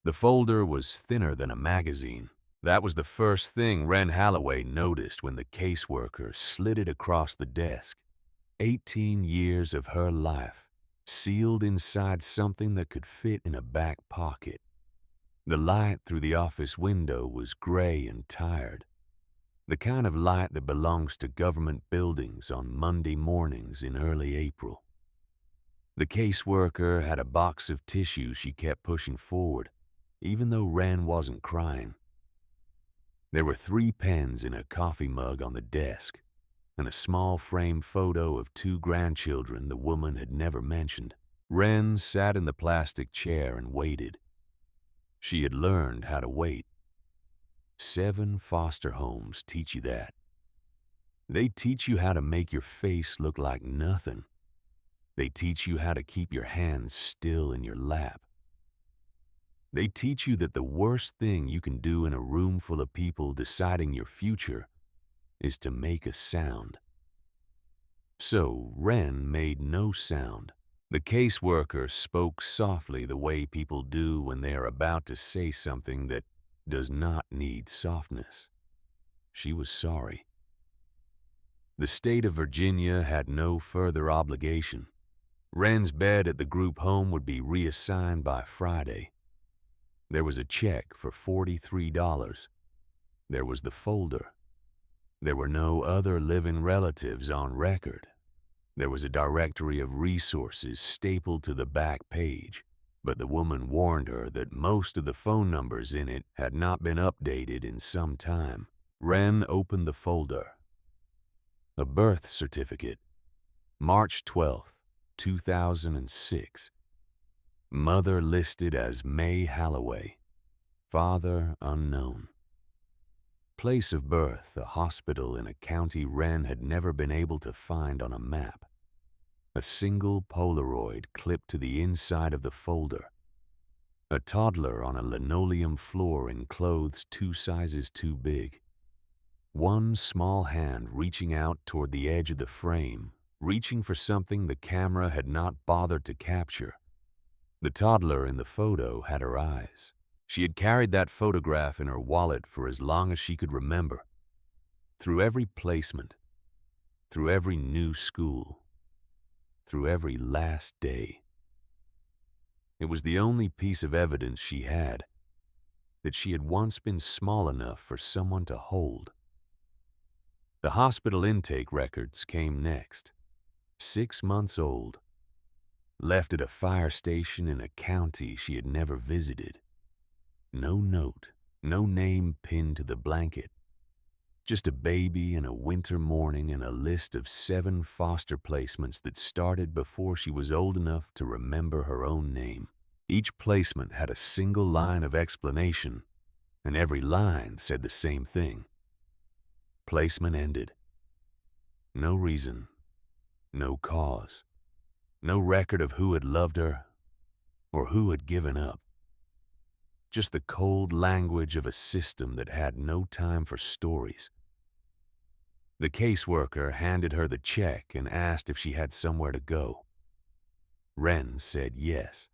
The folder was thinner than a magazine. That was the first thing Wren Holloway noticed when the caseworker slid it across the desk. 18 years of her life, sealed inside something that could fit in a back pocket. The light through the office window was gray and tired, the kind of light that belongs to government buildings on Monday mornings in early April. The caseworker had a box of tissue she kept pushing forward, even though Wren wasn't crying. There were 3 pens in a coffee mug on the desk, and a small framed photo of 2 grandchildren the woman had never mentioned. Wren sat in the plastic chair and waited. She had learned how to wait. 7 foster homes teach you that. They teach you how to make your face look like nothing. They teach you how to keep your hands still in your lap. They teach you that the worst thing you can do in a room full of people deciding your future is to make a sound. So Wren made no sound. The caseworker spoke softly the way people do when they are about to say something that does not need softness. She was sorry. The state of Virginia had no further obligation. Wren's bed at the group home would be reassigned by Friday. There was a check for $43. There was the folder. There were no other living relatives on record. There was a directory of resources stapled to the back page, but the woman warned her that most of the phone numbers in it had not been updated in some time. Wren opened the folder. A birth certificate, March 12th, 2006. Mother listed as May Holloway. Father unknown. Place of birth, a hospital in a county Wren had never been able to find on a map. A single Polaroid clipped to the inside of the folder. A toddler on a linoleum floor in clothes 2 sizes too big. One small hand reaching out toward the edge of the frame, reaching for something the camera had not bothered to capture. The toddler in the photo had her eyes. She had carried that photograph in her wallet for as long as she could remember. Through every placement, through every new school, through every last day. It was the only piece of evidence she had that she had once been small enough for someone to hold. The hospital intake records came next. 6 months old. Left at a fire station in a county she had never visited. No note, no name pinned to the blanket. Just a baby in a winter morning and a list of 7 foster placements that started before she was old enough to remember her own name. Each placement had a single line of explanation, and every line said the same thing. Placement ended. No reason, no cause, no record of who had loved her or who had given up. Just the cold language of a system that had no time for stories. The caseworker handed her the check and asked if she had somewhere to go. Wren said yes.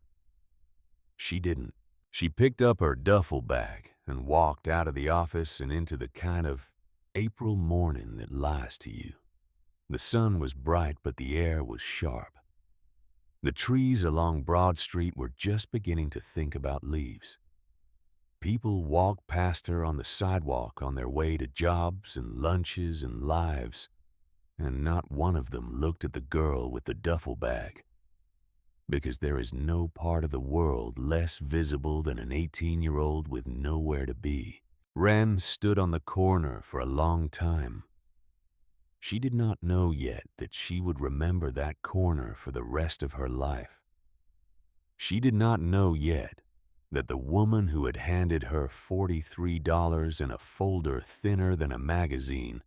She didn't. She picked up her duffel bag and walked out of the office and into the kind of April morning that lies to you. The sun was bright, but the air was sharp. The trees along Broad Street were just beginning to think about leaves. People walked past her on the sidewalk on their way to jobs and lunches and lives, and not one of them looked at the girl with the duffel bag. Because there is no part of the world less visible than an 18-year-old with nowhere to be. Wren stood on the corner for a long time. She did not know yet that she would remember that corner for the rest of her life. She did not know yet that the woman who had handed her $43 in a folder thinner than a magazine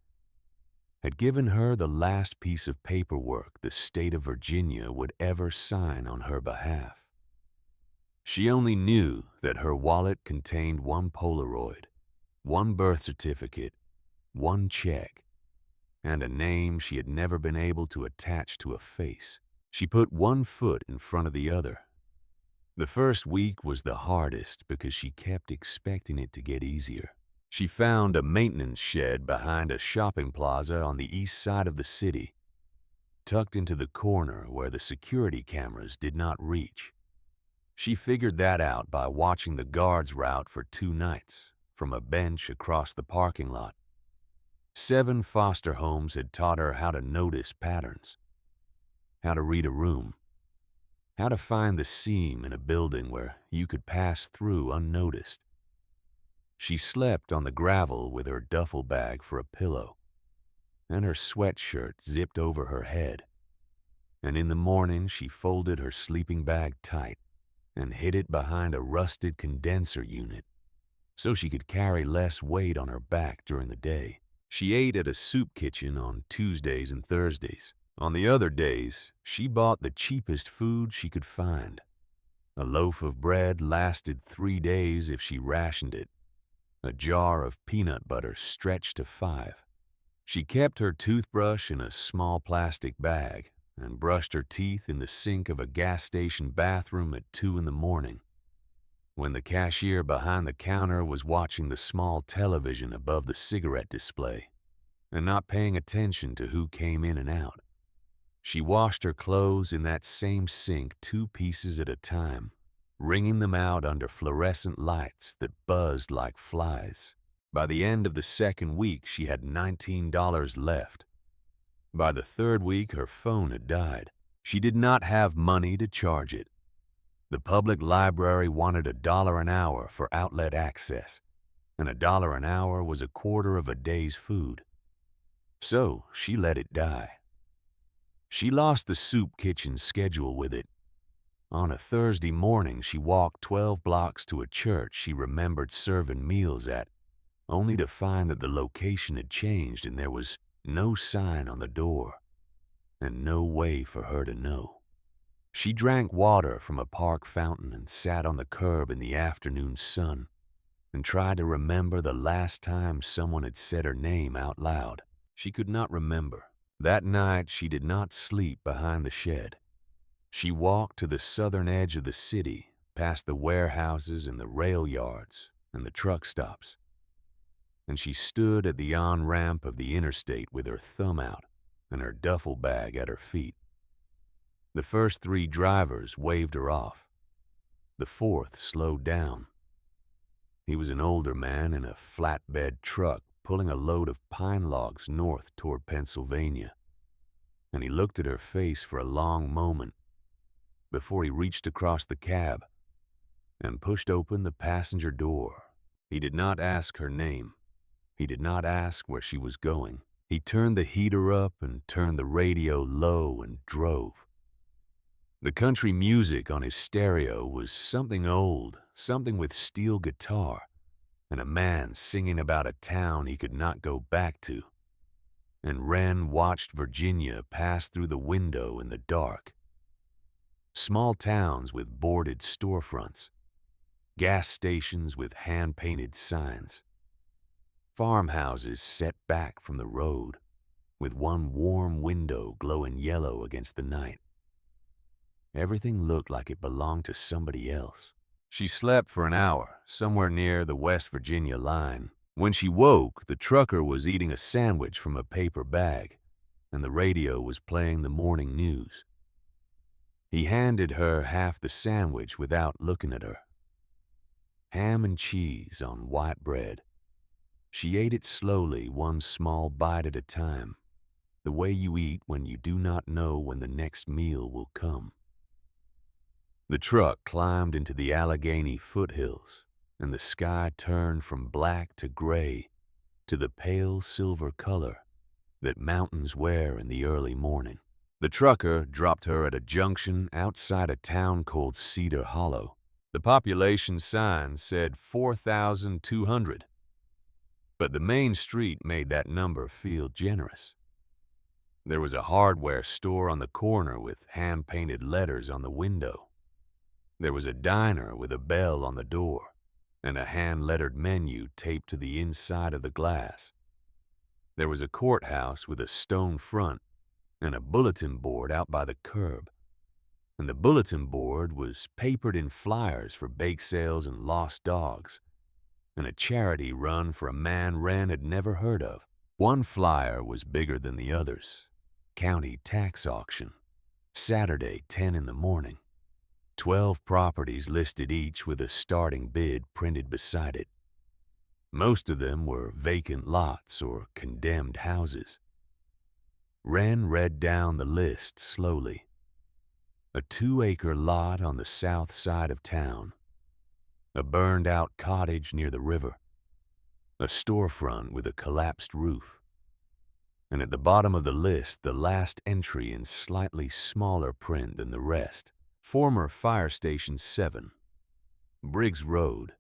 had given her the last piece of paperwork the state of Virginia would ever sign on her behalf. She only knew that her wallet contained 1 Polaroid, 1 birth certificate, 1 check, and a name she had never been able to attach to a face. She put one foot in front of the other. The first week was the hardest because she kept expecting it to get easier. She found a maintenance shed behind a shopping plaza on the east side of the city, tucked into the corner where the security cameras did not reach. She figured that out by watching the guards route for 2 nights from a bench across the parking lot. 7 foster homes had taught her how to notice patterns, how to read a room, how to find the seam in a building where you could pass through unnoticed. She slept on the gravel with her duffel bag for a pillow and her sweatshirt zipped over her head. And in the morning, she folded her sleeping bag tight and hid it behind a rusted condenser unit so she could carry less weight on her back during the day. She ate at a soup kitchen on Tuesdays and Thursdays. On the other days, she bought the cheapest food she could find. A loaf of bread lasted 3 days if she rationed it. A jar of peanut butter stretched to 5. She kept her toothbrush in a small plastic bag and brushed her teeth in the sink of a gas station bathroom at 2 in the morning, when the cashier behind the counter was watching the small television above the cigarette display and not paying attention to who came in and out. She washed her clothes in that same sink 2 pieces at a time, wringing them out under fluorescent lights that buzzed like flies. By the end of the second week, she had $19 left. By the third week, her phone had died. She did not have money to charge it. The public library wanted $1 an hour for outlet access, and $1 an hour was a quarter of a day's food. So she let it die. She lost the soup kitchen schedule with it. On a Thursday morning, she walked 12 blocks to a church she remembered serving meals at, only to find that the location had changed and there was no sign on the door, and no way for her to know. She drank water from a park fountain and sat on the curb in the afternoon sun and tried to remember the last time someone had said her name out loud. She could not remember. That night, she did not sleep behind the shed. She walked to the southern edge of the city, past the warehouses and the rail yards and the truck stops, and she stood at the on-ramp of the interstate with her thumb out and her duffel bag at her feet. The first 3 drivers waved her off. The 4th slowed down. He was an older man in a flatbed truck pulling a load of pine logs north toward Pennsylvania, and he looked at her face for a long moment before he reached across the cab and pushed open the passenger door. He did not ask her name. He did not ask where she was going. He turned the heater up and turned the radio low and drove. The country music on his stereo was something old, something with steel guitar, and a man singing about a town he could not go back to. And Wren watched Virginia pass through the window in the dark. Small towns with boarded storefronts, gas stations with hand-painted signs, farmhouses set back from the road, with one warm window glowing yellow against the night. Everything looked like it belonged to somebody else. She slept for an hour, somewhere near the West Virginia line. When she woke, the trucker was eating a sandwich from a paper bag, and the radio was playing the morning news. He handed her half the sandwich without looking at her. Ham and cheese on white bread. She ate it slowly, one small bite at a time, the way you eat when you do not know when the next meal will come. The truck climbed into the Allegheny foothills, and the sky turned from black to gray to the pale silver color that mountains wear in the early morning. The trucker dropped her at a junction outside a town called Cedar Hollow. The population sign said 4,200, but the main street made that number feel generous. There was a hardware store on the corner with hand-painted letters on the window. There was a diner with a bell on the door and a hand-lettered menu taped to the inside of the glass. There was a courthouse with a stone front and a bulletin board out by the curb. and the bulletin board was papered in flyers for bake sales and lost dogs, and a charity run for a man Wren had never heard of. One flyer was bigger than the others. County tax auction. Saturday, 10 in the morning. 12 properties listed, each with a starting bid printed beside it. Most of them were vacant lots or condemned houses. Wren read down the list slowly. A 2-acre lot on the south side of town. A burned-out cottage near the river. A storefront with a collapsed roof. And at the bottom of the list, the last entry in slightly smaller print than the rest. Former Fire Station 7. Briggs Road.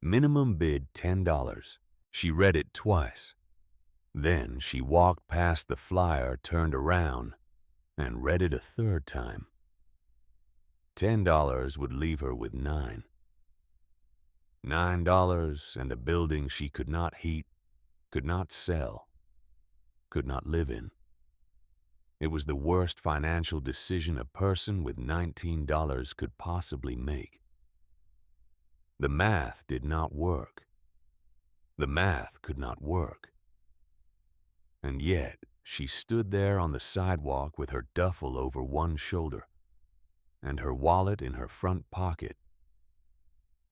Minimum bid $10. She read it twice. Then she walked past the flyer, turned around, and read it a third time. $10 would leave her with $9. $9 and a building she could not heat, could not sell, could not live in. It was the worst financial decision a person with $19 could possibly make. The math did not work. The math could not work. And yet, she stood there on the sidewalk with her duffel over one shoulder and her wallet in her front pocket.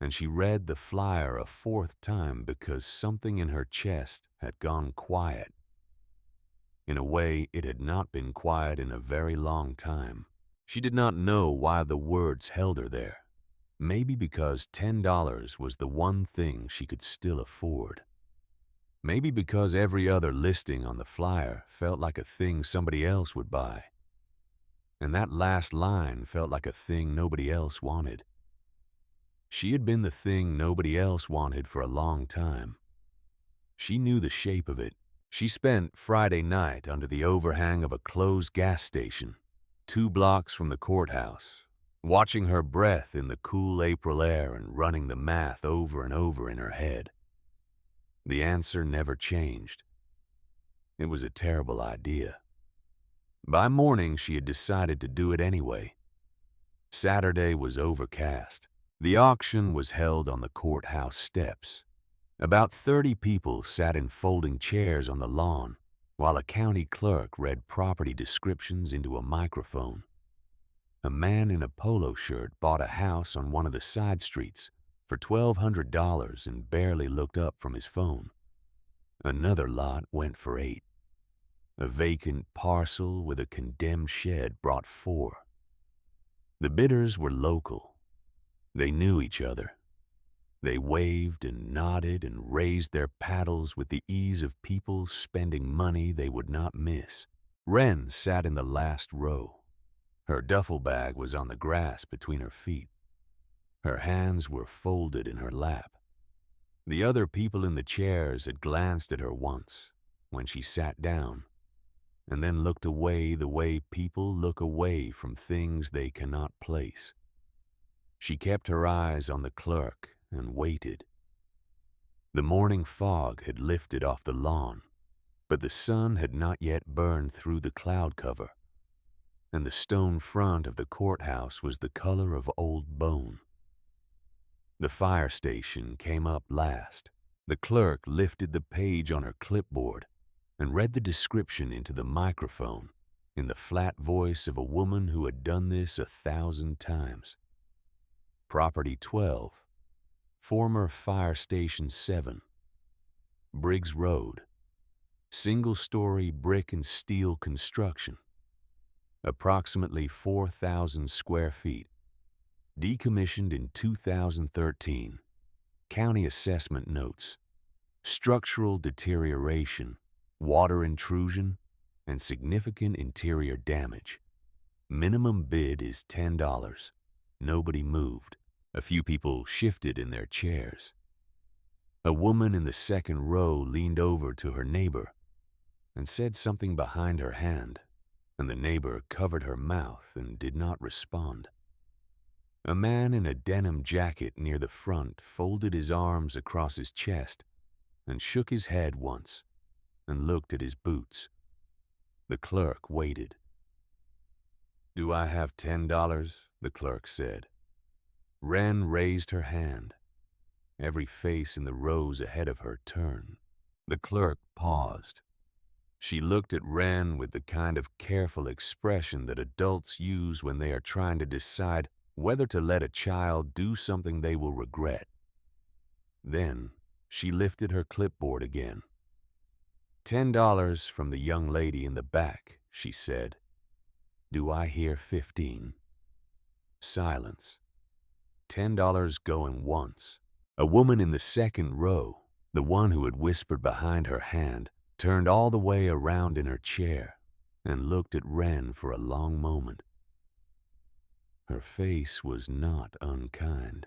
And she read the flyer a fourth time because something in her chest had gone quiet. In a way, it had not been quiet in a very long time. She did not know why the words held her there. Maybe because $10 was the one thing she could still afford. Maybe because every other listing on the flyer felt like a thing somebody else would buy. And that last line felt like a thing nobody else wanted. She had been the thing nobody else wanted for a long time. She knew the shape of it. She spent Friday night under the overhang of a closed gas station, 2 blocks from the courthouse, watching her breath in the cool April air and running the math over and over in her head. The answer never changed. It was a terrible idea. By morning, she had decided to do it anyway. Saturday was overcast. The auction was held on the courthouse steps. About 30 people sat in folding chairs on the lawn, while a county clerk read property descriptions into a microphone. A man in a polo shirt bought a house on one of the side streets for $1,200 and barely looked up from his phone. Another lot went for $8. A vacant parcel with a condemned shed brought $4. The bidders were local. They knew each other. They waved and nodded and raised their paddles with the ease of people spending money they would not miss. Wren sat in the last row. Her duffel bag was on the grass between her feet. Her hands were folded in her lap. The other people in the chairs had glanced at her once, when she sat down, and then looked away the way people look away from things they cannot place. She kept her eyes on the clerk and waited. The morning fog had lifted off the lawn, but the sun had not yet burned through the cloud cover, and the stone front of the courthouse was the color of old bone. The fire station came up last. The clerk lifted the page on her clipboard and read the description into the microphone in the flat voice of a woman who had done this 1,000 times. Property 12. Former Fire Station 7. Briggs Road. Single-story brick and steel construction. Approximately 4,000 square feet. Decommissioned in 2013. County assessment notes. Structural deterioration, water intrusion, and significant interior damage. Minimum bid is $10. Nobody moved. A few people shifted in their chairs. A woman in the second row leaned over to her neighbor and said something behind her hand, and the neighbor covered her mouth and did not respond. A man in a denim jacket near the front folded his arms across his chest and shook his head once and looked at his boots. The clerk waited. "Do I have $10?" the clerk said. Wren raised her hand. Every face in the rows ahead of her turned. The clerk paused. She looked at Wren with the kind of careful expression that adults use when they are trying to decide whether to let a child do something they will regret. Then she lifted her clipboard again. $10 from the young lady in the back, she said. Do I hear 15? Silence. $10 going once. A woman in the second row, the one who had whispered behind her hand, turned all the way around in her chair and looked at Wren for a long moment. Her face was not unkind.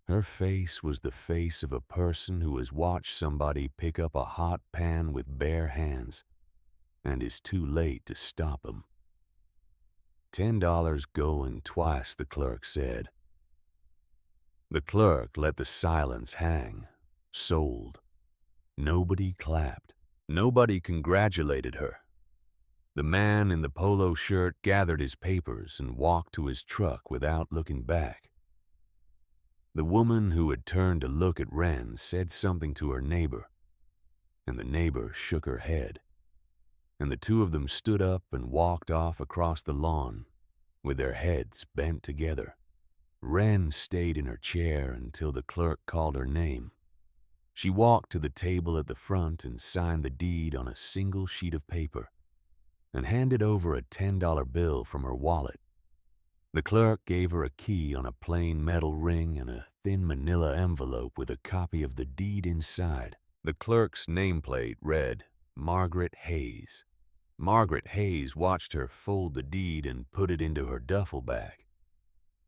Her face was the face of a person who has watched somebody pick up a hot pan with bare hands and is too late to stop him. $10 going twice, the clerk said. The clerk let the silence hang. Sold. Nobody clapped. Nobody congratulated her. The man in the polo shirt gathered his papers and walked to his truck without looking back. The woman who had turned to look at Wren said something to her neighbor, and the neighbor shook her head, and the two of them stood up and walked off across the lawn with their heads bent together. Wren stayed in her chair until the clerk called her name. She walked to the table at the front and signed the deed on a single sheet of paper and handed over a $10 bill from her wallet. The clerk gave her a key on a plain metal ring and a thin manila envelope with a copy of the deed inside. The clerk's nameplate read, Margaret Hayes. Margaret Hayes watched her fold the deed and put it into her duffel bag.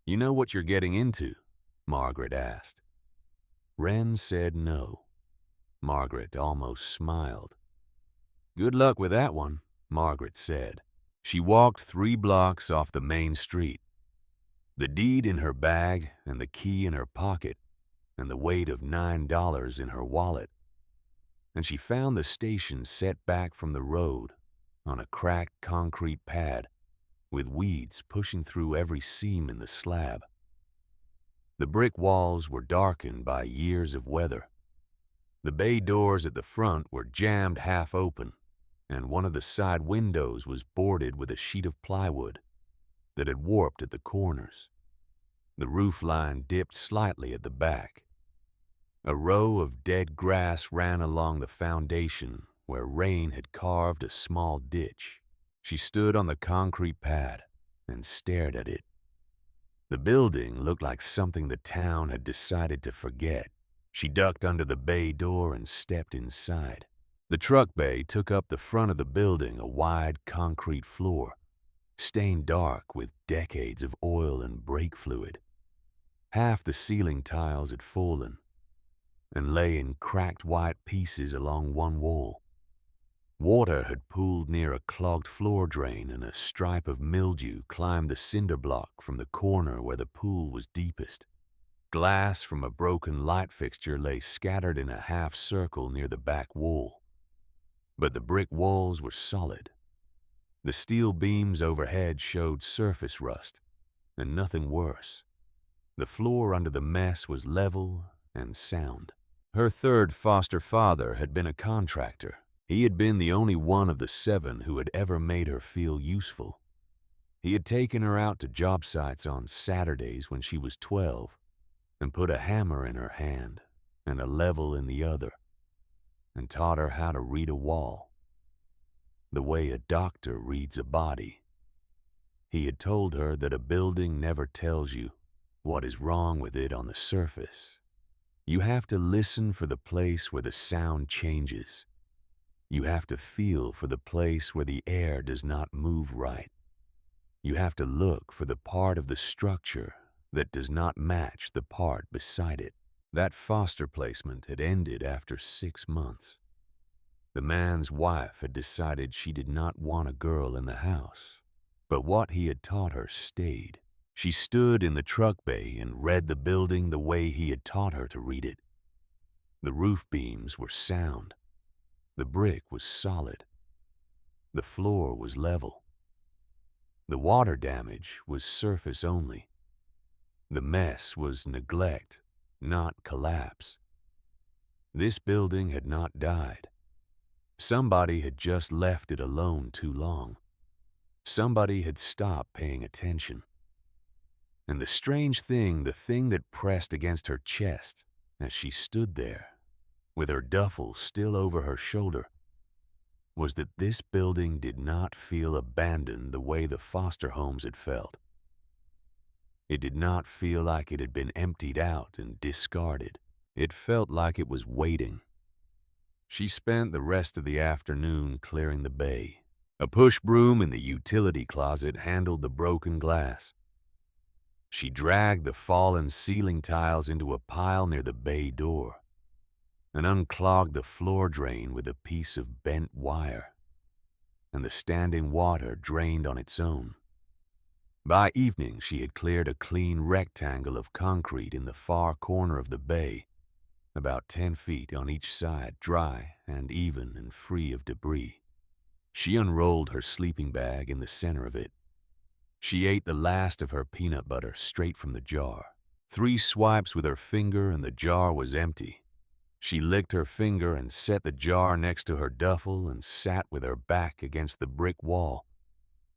"You know what you're getting into?" Margaret asked. Wren said no. Margaret almost smiled. "Good luck with that one," Margaret said. She walked 3 blocks off the main street. The deed in her bag and the key in her pocket and the weight of $9 in her wallet. And she found the station set back from the road on a cracked concrete pad with weeds pushing through every seam in the slab. The brick walls were darkened by years of weather. The bay doors at the front were jammed half open, and one of the side windows was boarded with a sheet of plywood that had warped at the corners. The roof line dipped slightly at the back. A row of dead grass ran along the foundation where rain had carved a small ditch. She stood on the concrete pad and stared at it. The building looked like something the town had decided to forget. She ducked under the bay door and stepped inside. The truck bay took up the front of the building, a wide concrete floor, stained dark with decades of oil and brake fluid. Half the ceiling tiles had fallen and lay in cracked white pieces along one wall. Water had pooled near a clogged floor drain, and a stripe of mildew climbed the cinder block from the corner where the pool was deepest. Glass from a broken light fixture lay scattered in a half circle near the back wall. But the brick walls were solid. The steel beams overhead showed surface rust, and nothing worse. The floor under the mess was level and sound. Her third foster father had been a contractor. He had been the only one of the 7 who had ever made her feel useful. He had taken her out to job sites on Saturdays when she was 12 and put a hammer in her hand and a level in the other and taught her how to read a wall, the way a doctor reads a body. He had told her that a building never tells you what is wrong with it on the surface. You have to listen for the place where the sound changes. You have to feel for the place where the air does not move right. You have to look for the part of the structure that does not match the part beside it. That foster placement had ended after 6 months. The man's wife had decided she did not want a girl in the house, but what he had taught her stayed. She stood in the truck bay and read the building the way he had taught her to read it. The roof beams were sound. The brick was solid. The floor was level. The water damage was surface only. The mess was neglect, not collapse. This building had not died. Somebody had just left it alone too long. Somebody had stopped paying attention. And the strange thing, the thing that pressed against her chest as she stood there, with her duffel still over her shoulder, was that this building did not feel abandoned the way the foster homes had felt. It did not feel like it had been emptied out and discarded. It felt like it was waiting. She spent the rest of the afternoon clearing the bay. A push broom in the utility closet handled the broken glass. She dragged the fallen ceiling tiles into a pile near the bay door and unclogged the floor drain with a piece of bent wire, and the standing water drained on its own. By evening, she had cleared a clean rectangle of concrete in the far corner of the bay, about 10 feet on each side, dry and even and free of debris. She unrolled her sleeping bag in the center of it. She ate the last of her peanut butter straight from the jar. 3 swipes with her finger and the jar was empty. She licked her finger and set the jar next to her duffel and sat with her back against the brick wall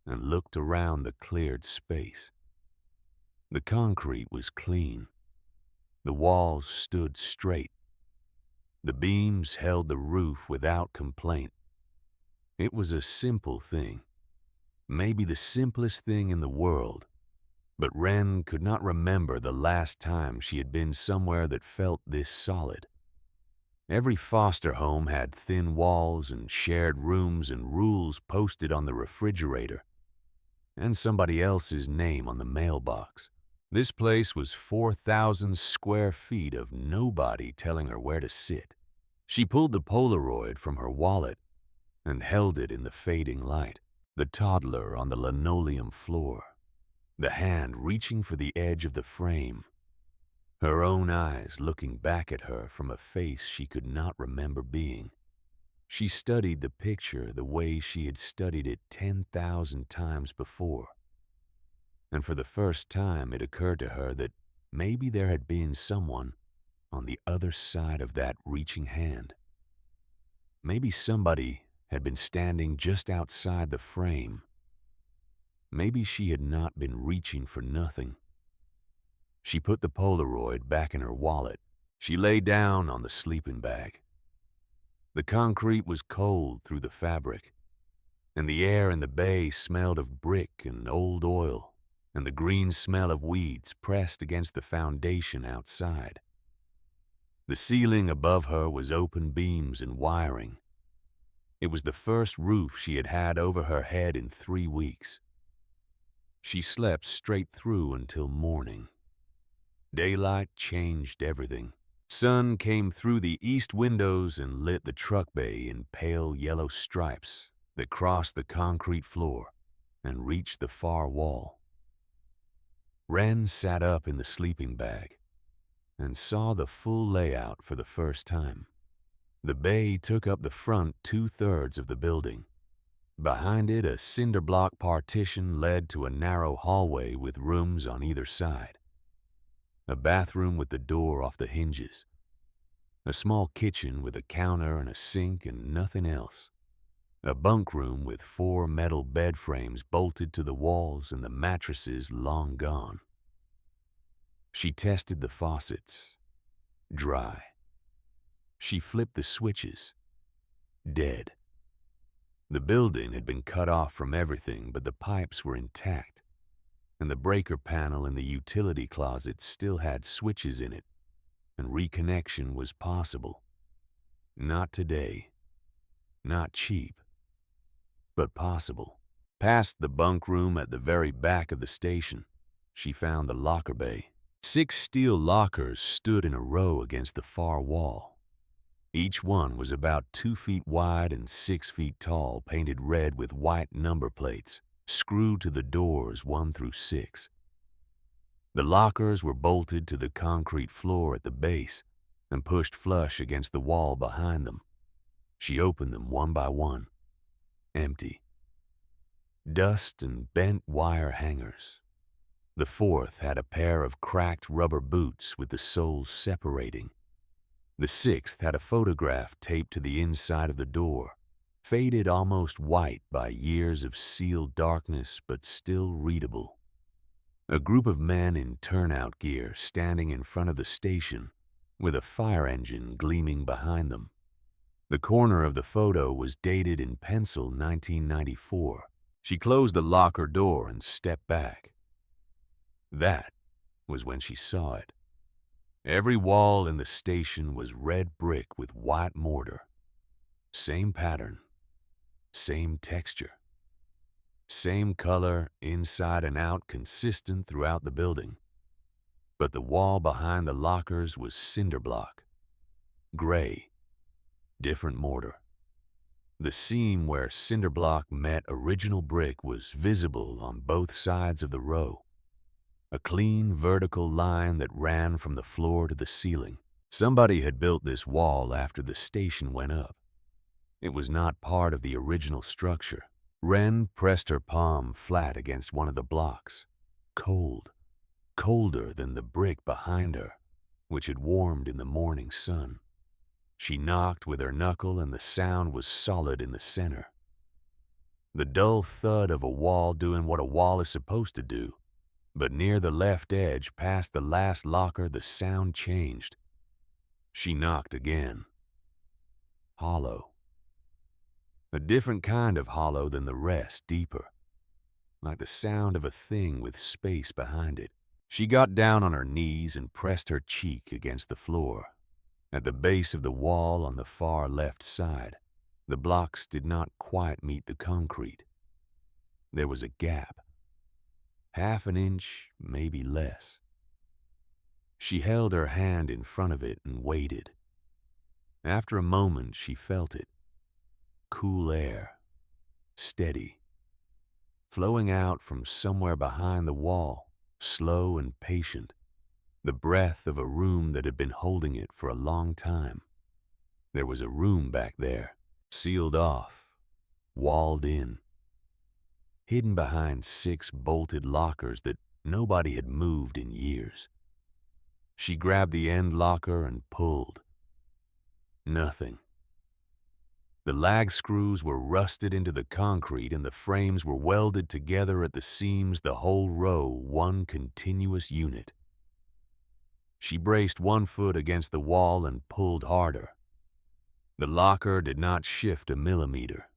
and looked around the cleared space. The concrete was clean. The walls stood straight. The beams held the roof without complaint. It was a simple thing, maybe the simplest thing in the world, but Wren could not remember the last time she had been somewhere that felt this solid. Every foster home had thin walls and shared rooms and rules posted on the refrigerator, and somebody else's name on the mailbox. This place was 4,000 square feet of nobody telling her where to sit. She pulled the Polaroid from her wallet and held it in the fading light. The toddler on the linoleum floor, the hand reaching for the edge of the frame, her own eyes looking back at her from a face she could not remember being. She studied the picture the way she had studied it 10,000 times before. And for the first time it occurred to her that maybe there had been someone on the other side of that reaching hand. Maybe somebody had been standing just outside the frame. Maybe she had not been reaching for nothing. She put the Polaroid back in her wallet. She lay down on the sleeping bag. The concrete was cold through the fabric, and the air in the bay smelled of brick and old oil, and the green smell of weeds pressed against the foundation outside. The ceiling above her was open beams and wiring. It was the first roof she had had over her head in 3 weeks. She slept straight through until morning. Daylight changed everything. Sun came through the east windows and lit the truck bay in pale yellow stripes that crossed the concrete floor and reached the far wall. Wren sat up in the sleeping bag and saw the full layout for the first time. The bay took up the front 2/3 of the building. Behind it, a cinder block partition led to a narrow hallway with rooms on either side. A bathroom with the door off the hinges. A small kitchen with a counter and a sink and nothing else. A bunk room with 4 metal bed frames bolted to the walls and the mattresses long gone. She tested the faucets. Dry. She flipped the switches. Dead. The building had been cut off from everything, but the pipes were intact, and the breaker panel in the utility closet still had switches in it, and reconnection was possible. Not today. Not cheap. But possible. Past the bunk room at the very back of the station, she found the locker bay. 6 steel lockers stood in a row against the far wall. Each one was about 2 feet wide and 6 feet tall, painted red with white number plates, screwed to the doors 1 through 6. The lockers were bolted to the concrete floor at the base and pushed flush against the wall behind them. She opened them one by one. Empty. dust and bent wire hangers. The fourth had a pair of cracked rubber boots with the soles separating. The sixth had a photograph taped to the inside of the door, faded almost white by years of sealed darkness but still readable. A group of men in turnout gear standing in front of the station with a fire engine gleaming behind them. The corner of the photo was dated in pencil 1994. She closed the locker door and stepped back. That was when she saw it. Every wall in the station was red brick with white mortar. Same pattern, same texture, same color inside and out, consistent throughout the building. But the wall behind the lockers was cinder block, gray, different mortar. The seam where cinder block met original brick was visible on both sides of the row. A clean vertical line that ran from the floor to the ceiling. Somebody had built this wall after the station went up. It was not part of the original structure. Wren pressed her palm flat against one of the blocks. Cold, colder than the brick behind her, which had warmed in the morning sun. She knocked with her knuckle and the sound was solid in the center. The dull thud of a wall doing what a wall is supposed to do. But near the left edge, past the last locker, the sound changed. She knocked again. Hollow. A different kind of hollow than the rest, deeper. Like the sound of a thing with space behind it. She got down on her knees and pressed her cheek against the floor. At the base of the wall on the far left side, the blocks did not quite meet the concrete. There was a gap. Half an inch, maybe less. She held her hand in front of it and waited. After a moment, she felt it. Cool air, steady, flowing out from somewhere behind the wall, slow and patient, the breath of a room that had been holding it for a long time. There was a room back there, sealed off, walled in, hidden behind 6 bolted lockers that nobody had moved in years. She grabbed the end locker and pulled. Nothing. The lag screws were rusted into the concrete and the frames were welded together at the seams, the whole row, one continuous unit. She braced one foot against the wall and pulled harder. The locker did not shift a millimeter.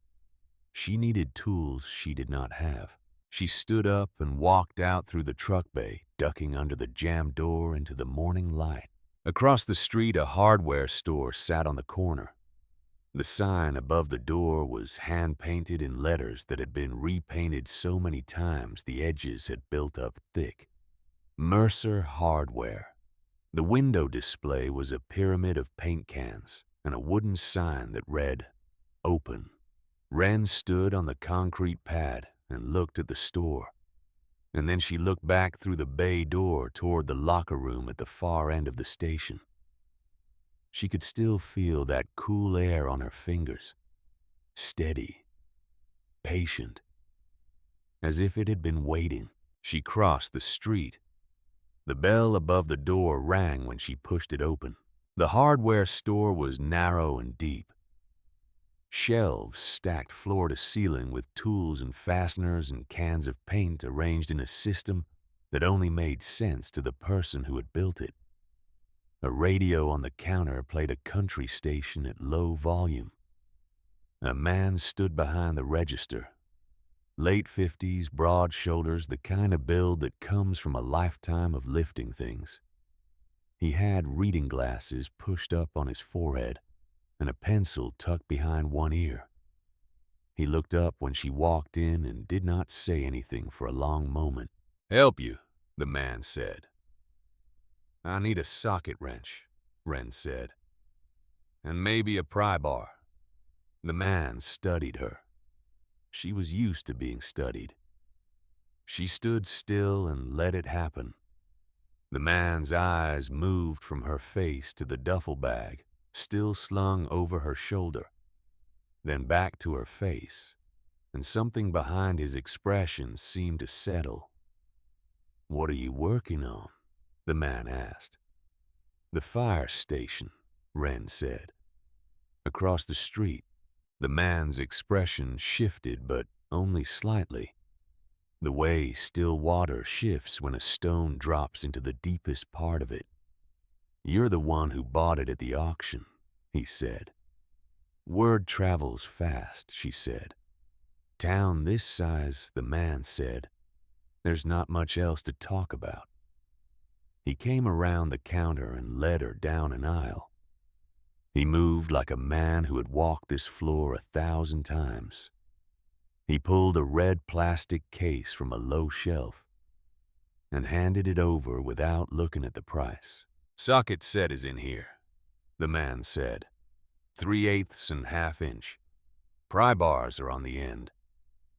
She needed tools she did not have. She stood up and walked out through the truck bay, ducking under the jammed door into the morning light. Across the street, a hardware store sat on the corner. The sign above the door was hand-painted in letters that had been repainted so many times the edges had built up thick. Mercer Hardware. The window display was a pyramid of paint cans and a wooden sign that read, "Open." Wren stood on the concrete pad and looked at the store, and then she looked back through the bay door toward the locker room at the far end of the station. She could still feel that cool air on her fingers, steady, patient, as if it had been waiting. She crossed the street. The bell above the door rang when she pushed it open. The hardware store was narrow and deep. Shelves stacked floor to ceiling with tools and fasteners and cans of paint arranged in a system that only made sense to the person who had built it. A radio on the counter played a country station at low volume. A man stood behind the register. Late 50s, broad shoulders, the kind of build that comes from a lifetime of lifting things. He had reading glasses pushed up on his forehead and a pencil tucked behind one ear. He looked up when she walked in and did not say anything for a long moment. "Help you," the man said. "I need a socket wrench," Wren said, "and maybe a pry bar." The man studied her. She was used to being studied. She stood still and let it happen. The man's eyes moved from her face to the duffel bag, still slung over her shoulder, then back to her face, and something behind his expression seemed to settle. "What are you working on?" the man asked. "The fire station," Wren said. "Across the street." The man's expression shifted, but only slightly, the way still water shifts when a stone drops into the deepest part of it. "You're the one who bought it at the auction," he said. "Word travels fast," she said. "Town this size," the man said. "There's not much else to talk about." He came around the counter and led her down an aisle. He moved like a man who had walked this floor 1,000 times. He pulled a red plastic case from a low shelf and handed it over without looking at the price. "Socket set is in here," the man said. 3/8 and 1/2 inch. Pry bars are on the end.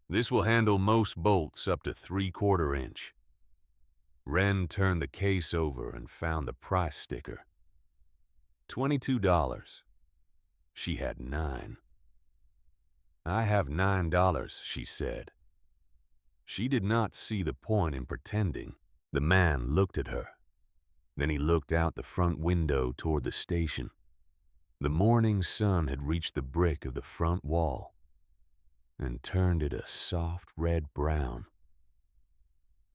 This will handle most bolts up to 3/4 inch. Wren turned the case over and found the price sticker. $22. She had 9. "I have $9, she said. She did not see the point in pretending. The man looked at her. Then he looked out the front window toward the station. The morning sun had reached the brick of the front wall and turned it a soft red brown.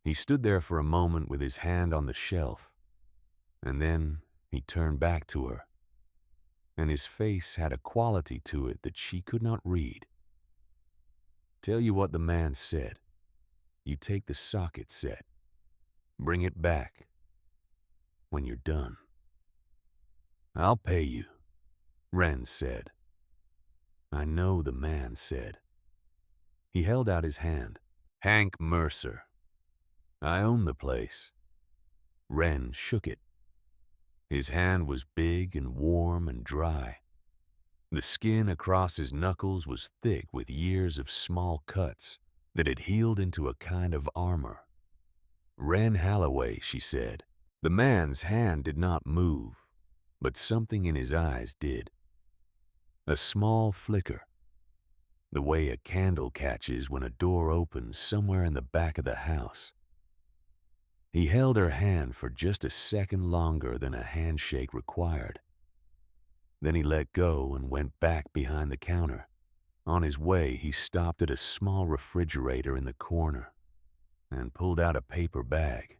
He stood there for a moment with his hand on the shelf, and then he turned back to her, and his face had a quality to it that she could not read. "Tell you what the man said. You take the socket set. Bring it back when you're done." "I'll pay you," Wren said. "I know," the man said. He held out his hand. "Hank Mercer. I own the place." Wren shook it. His hand was big and warm and dry. The skin across his knuckles was thick with years of small cuts that had healed into a kind of armor. "Wren Halloway," she said. The man's hand did not move, but something in his eyes did. A small flicker, the way a candle catches when a door opens somewhere in the back of the house. He held her hand for just a second longer than a handshake required. Then he let go and went back behind the counter. On his way, he stopped at a small refrigerator in the corner and pulled out a paper bag.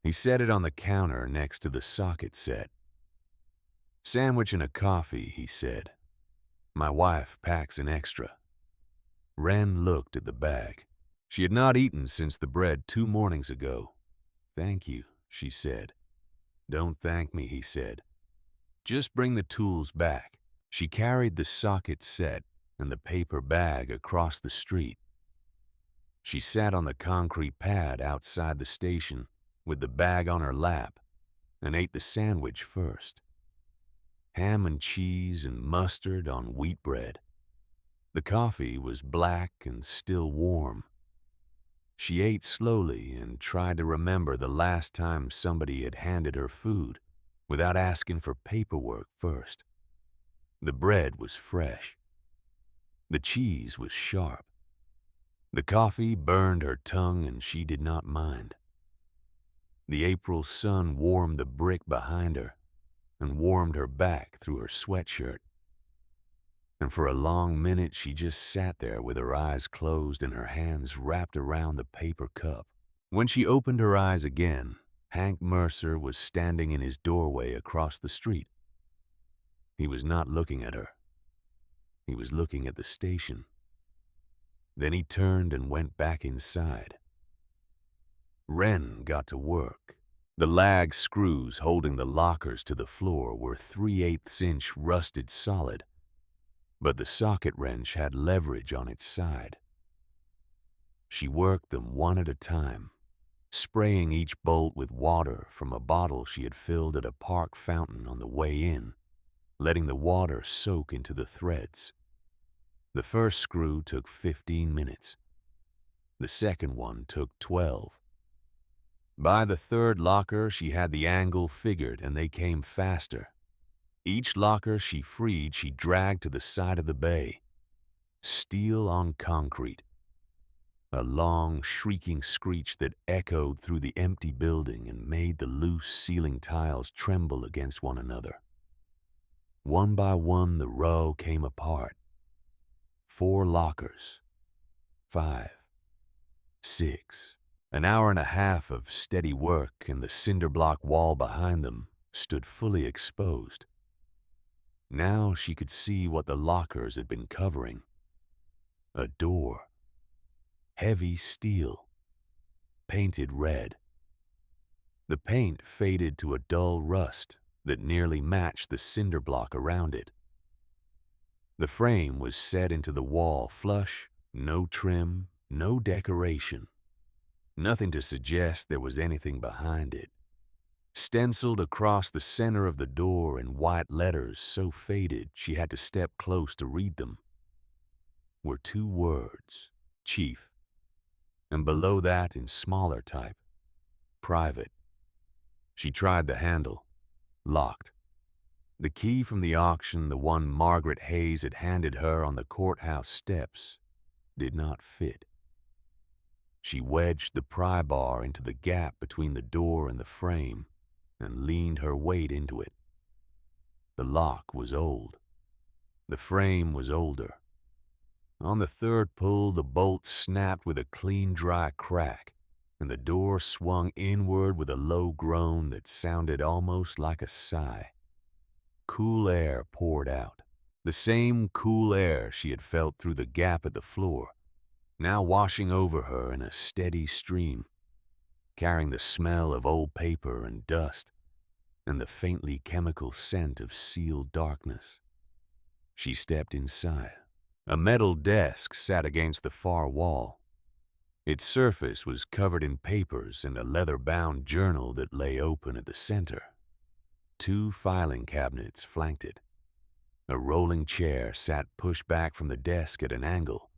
He set it on the counter next to the socket set. "Sandwich and a coffee," he said. "My wife packs an extra." Wren looked at the bag. She had not eaten since the bread 2 mornings ago. "Thank you," she said. "Don't thank me," he said. "Just bring the tools back." She carried the socket set and the paper bag across the street. She sat on the concrete pad outside the station with the bag on her lap and ate the sandwich first. Ham and cheese and mustard on wheat bread. The coffee was black and still warm. She ate slowly and tried to remember the last time somebody had handed her food without asking for paperwork first. The bread was fresh. The cheese was sharp. The coffee burned her tongue and she did not mind. The April sun warmed the brick behind her and warmed her back through her sweatshirt. And for a long minute she just sat there with her eyes closed and her hands wrapped around the paper cup. When she opened her eyes again, Hank Mercer was standing in his doorway across the street. He was not looking at her. He was looking at the station. Then he turned and went back inside. Wren got to work. The lag screws holding the lockers to the floor were 3/8 inch rusted solid, but the socket wrench had leverage on its side. She worked them one at a time, spraying each bolt with water from a bottle she had filled at a park fountain on the way in, letting the water soak into the threads. The first screw took 15 minutes. The second one took 12. By the third locker, she had the angle figured and they came faster. Each locker she freed, she dragged to the side of the bay. Steel on concrete. A long, shrieking screech that echoed through the empty building and made the loose ceiling tiles tremble against one another. One by one, the row came apart. 4 lockers. 5. 6. An hour and a half of steady work, and the cinder block wall behind them stood fully exposed. Now she could see what the lockers had been covering. A door. Heavy steel. Painted red. The paint faded to a dull rust that nearly matched the cinder block around it. The frame was set into the wall flush, no trim, no decoration. Nothing to suggest there was anything behind it. Stenciled across the center of the door in white letters so faded she had to step close to read them were 2 words, Chief, and below that in smaller type, Private. She tried the handle. Locked. The key from the auction, the one Margaret Hayes had handed her on the courthouse steps, did not fit. She wedged the pry bar into the gap between the door and the frame and leaned her weight into it. The lock was old. The frame was older. On the 3rd pull, the bolt snapped with a clean, dry crack, and the door swung inward with a low groan that sounded almost like a sigh. Cool air poured out. The same cool air she had felt through the gap at the floor, now washing over her in a steady stream, carrying the smell of old paper and dust, and the faintly chemical scent of sealed darkness. She stepped inside. A metal desk sat against the far wall. Its surface was covered in papers and a leather-bound journal that lay open at the center. 2 filing cabinets flanked it. A rolling chair sat pushed back from the desk at an angle,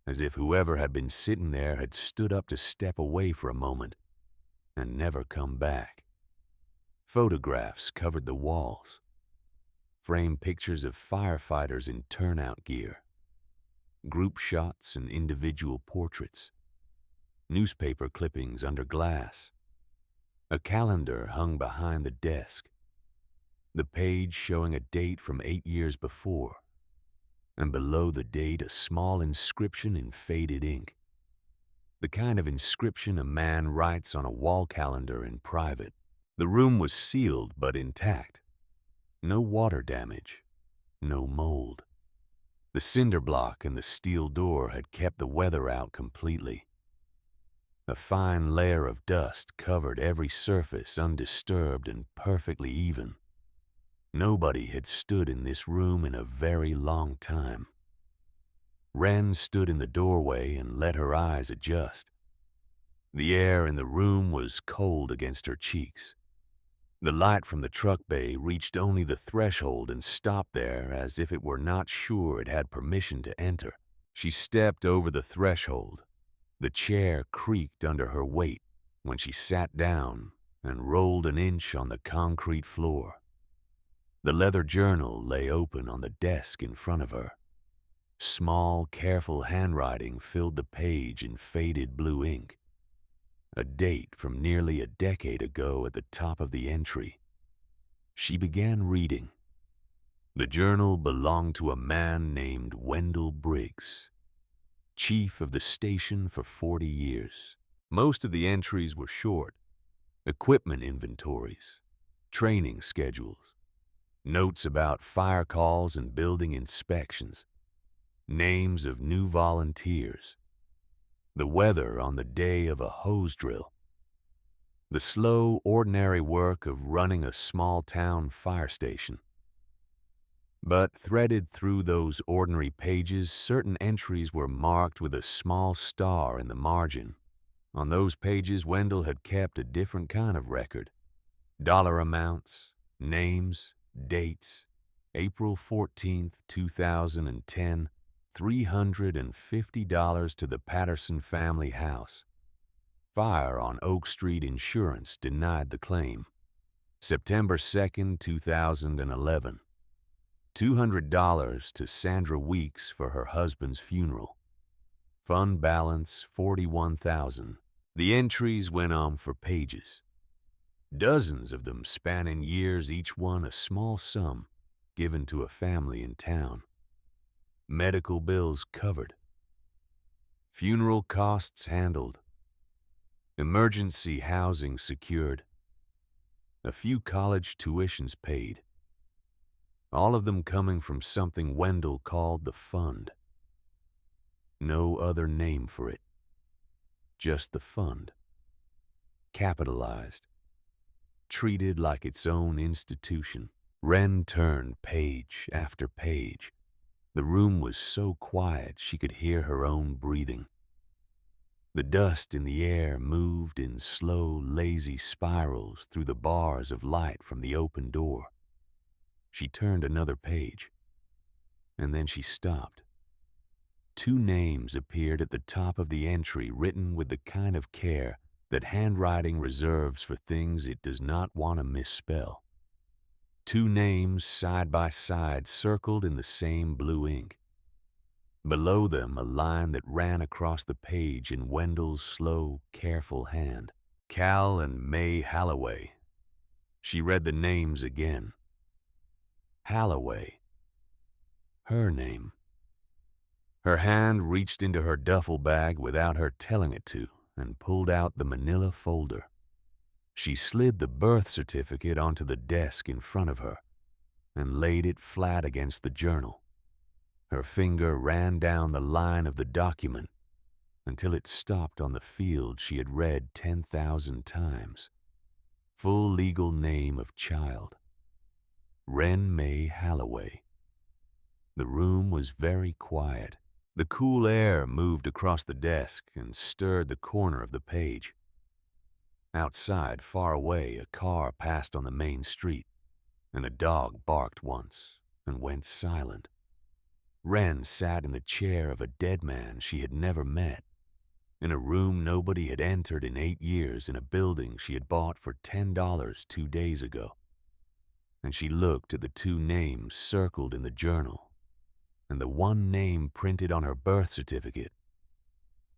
as if whoever had been sitting there had stood up to step away for a moment and never come back. Photographs covered the walls. Framed pictures of firefighters in turnout gear. Group shots and individual portraits. Newspaper clippings under glass. A calendar hung behind the desk. The page showing a date from 8 years before, and below the date a small inscription in faded ink. The kind of inscription a man writes on a wall calendar in private. The room was sealed but intact. No water damage, no mold. The cinder block and the steel door had kept the weather out completely. A fine layer of dust covered every surface undisturbed and perfectly even. Nobody had stood in this room in a very long time. Wren stood in the doorway and let her eyes adjust. The air in the room was cold against her cheeks. The light from the truck bay reached only the threshold and stopped there as if it were not sure it had permission to enter. She stepped over the threshold. The chair creaked under her weight when she sat down and rolled an inch on the concrete floor. The leather journal lay open on the desk in front of her. Small, careful handwriting filled the page in faded blue ink. A date from nearly a decade ago at the top of the entry. She began reading. The journal belonged to a man named Wendell Briggs, chief of the station for 40 years. Most of the entries were short. Equipment inventories, training schedules, notes about fire calls and building inspections, names of new volunteers, the weather on the day of a hose drill, the slow, ordinary work of running a small-town fire station. But threaded through those ordinary pages, certain entries were marked with a small star in the margin. On those pages, Wendell had kept a different kind of record. Dollar amounts, names, dates. April 14th, 2010, $350 to the Patterson family house. Fire on Oak Street Insurance denied the claim. September 2nd, 2011. $200 to Sandra Weeks for her husband's funeral. Fund balance $41,000. The entries went on for pages, dozens of them spanning years, each one a small sum given to a family in town. Medical bills covered, funeral costs handled, emergency housing secured, a few college tuitions paid, all of them coming from something Wendell called the fund. No other name for it, just the fund. Capitalized, treated like its own institution. Wren turned page after page. The room was so quiet she could hear her own breathing. The dust in the air moved in slow, lazy spirals through the bars of light from the open door. She turned another page, and then she stopped. Two names appeared at the top of the entry, written with the kind of care that handwriting reserves for things it does not want to misspell. Two names side by side, circled in the same blue ink. Below them, a line that ran across the page in Wendell's slow, careful hand. Cal and May Halloway. She read the names again. Halloway. Her name. Her hand reached into her duffel bag without her telling it to and pulled out the manila folder. She slid the birth certificate onto the desk in front of her and laid it flat against the journal. Her finger ran down the line of the document until it stopped on the field she had read 10,000 times. Full legal name of child. Wren May Halloway. The room was very quiet. The cool air moved across the desk and stirred the corner of the page. Outside, far away, a car passed on the main street, and a dog barked once and went silent. Wren sat in the chair of a dead man she had never met, in a room nobody had entered in 8 years, in a building she had bought for $10 2 days ago. And she looked at the two names circled in the journal, and the one name printed on her birth certificate,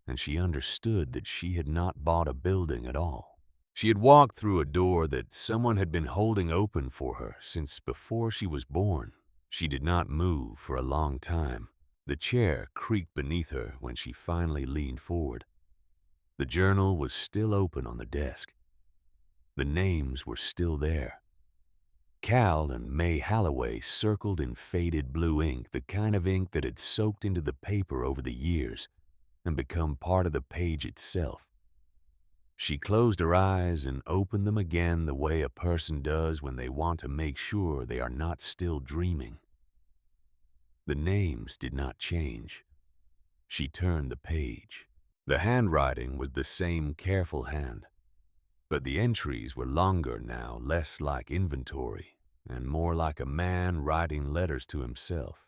and she understood that she had not bought a building at all. She had walked through a door that someone had been holding open for her since before she was born. She did not move for a long time. The chair creaked beneath her when she finally leaned forward. The journal was still open on the desk. The names were still there. Cal and May Halloway circled in faded blue ink, the kind of ink that had soaked into the paper over the years and become part of the page itself. She closed her eyes and opened them again the way a person does when they want to make sure they are not still dreaming. The names did not change. She turned the page. The handwriting was the same careful hand, but the entries were longer now, less like inventory, and more like a man writing letters to himself.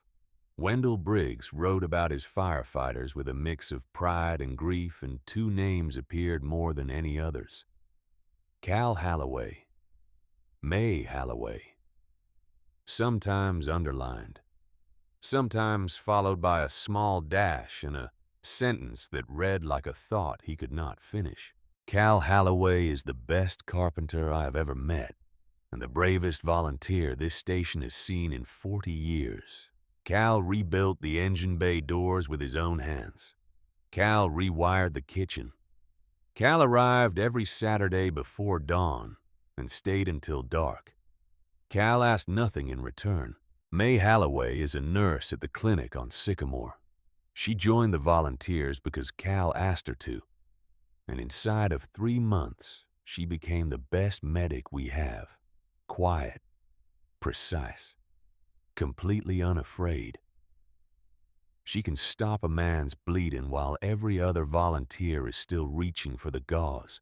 Wendell Briggs wrote about his firefighters with a mix of pride and grief, and two names appeared more than any others. Cal Halloway, May Halloway. Sometimes underlined, sometimes followed by a small dash and a sentence that read like a thought he could not finish. Cal Halloway is the best carpenter I have ever met, and the bravest volunteer this station has seen in 40 years. Cal rebuilt the engine bay doors with his own hands. Cal rewired the kitchen. Cal arrived every Saturday before dawn and stayed until dark. Cal asked nothing in return. May Halloway is a nurse at the clinic on Sycamore. She joined the volunteers because Cal asked her to, and inside of 3 months, she became the best medic we have. Quiet, precise, completely unafraid. She can stop a man's bleeding while every other volunteer is still reaching for the gauze.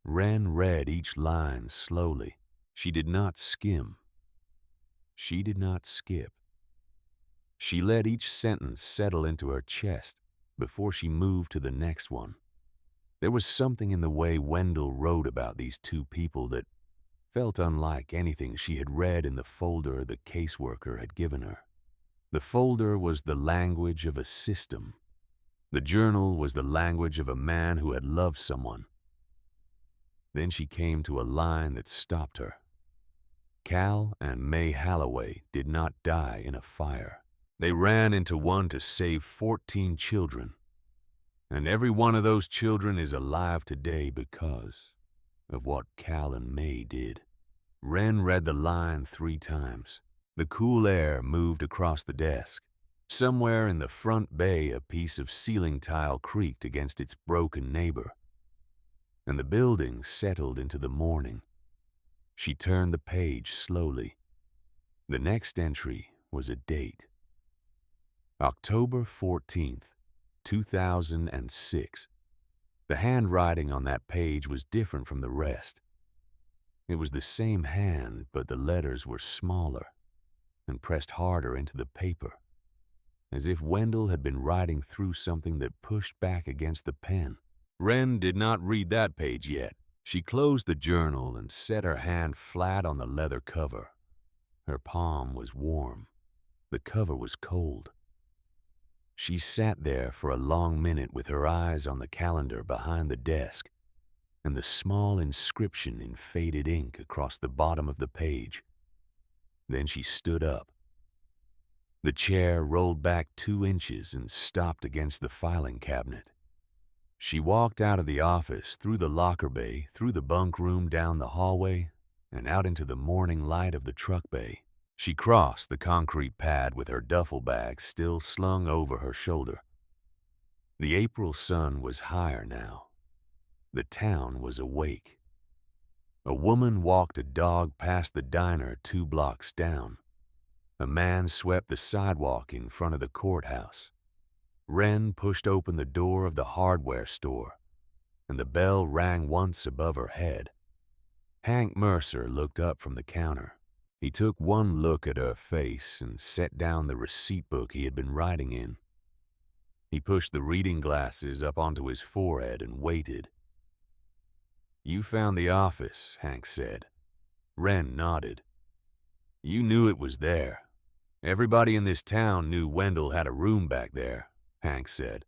Wren read each line slowly. She did not skim. She did not skip. She let each sentence settle into her chest before she moved to the next one. There was something in the way Wendell wrote about these two people that felt unlike anything she had read in the folder the caseworker had given her. The folder was the language of a system. The journal was the language of a man who had loved someone. Then she came to a line that stopped her. Cal and May Halloway did not die in a fire. They ran into one to save 14 children. And every one of those children is alive today because of what Cal and May did. Wren read the line 3 times. The cool air moved across the desk. Somewhere in the front bay, a piece of ceiling tile creaked against its broken neighbor, and the building settled into the morning. She turned the page slowly. The next entry was a date. October 14th, 2006. The handwriting on that page was different from the rest. It was the same hand, but the letters were smaller and pressed harder into the paper, as if Wendell had been writing through something that pushed back against the pen. Wren did not read that page yet. She closed the journal and set her hand flat on the leather cover. Her palm was warm. The cover was cold. She sat there for a long minute with her eyes on the calendar behind the desk and the small inscription in faded ink across the bottom of the page. Then she stood up. The chair rolled back 2 inches and stopped against the filing cabinet. She walked out of the office, through the locker bay, through the bunk room, down the hallway, and out into the morning light of the truck bay. She crossed the concrete pad with her duffel bag still slung over her shoulder. The April sun was higher now. The town was awake. A woman walked a dog past the diner 2 blocks down. A man swept the sidewalk in front of the courthouse. Wren pushed open the door of the hardware store, and the bell rang once above her head. Hank Mercer looked up from the counter. He took one look at her face and set down the receipt book he had been writing in. He pushed the reading glasses up onto his forehead and waited. "You found the office," Hank said. Wren nodded. "You knew it was there. Everybody in this town knew Wendell had a room back there," Hank said.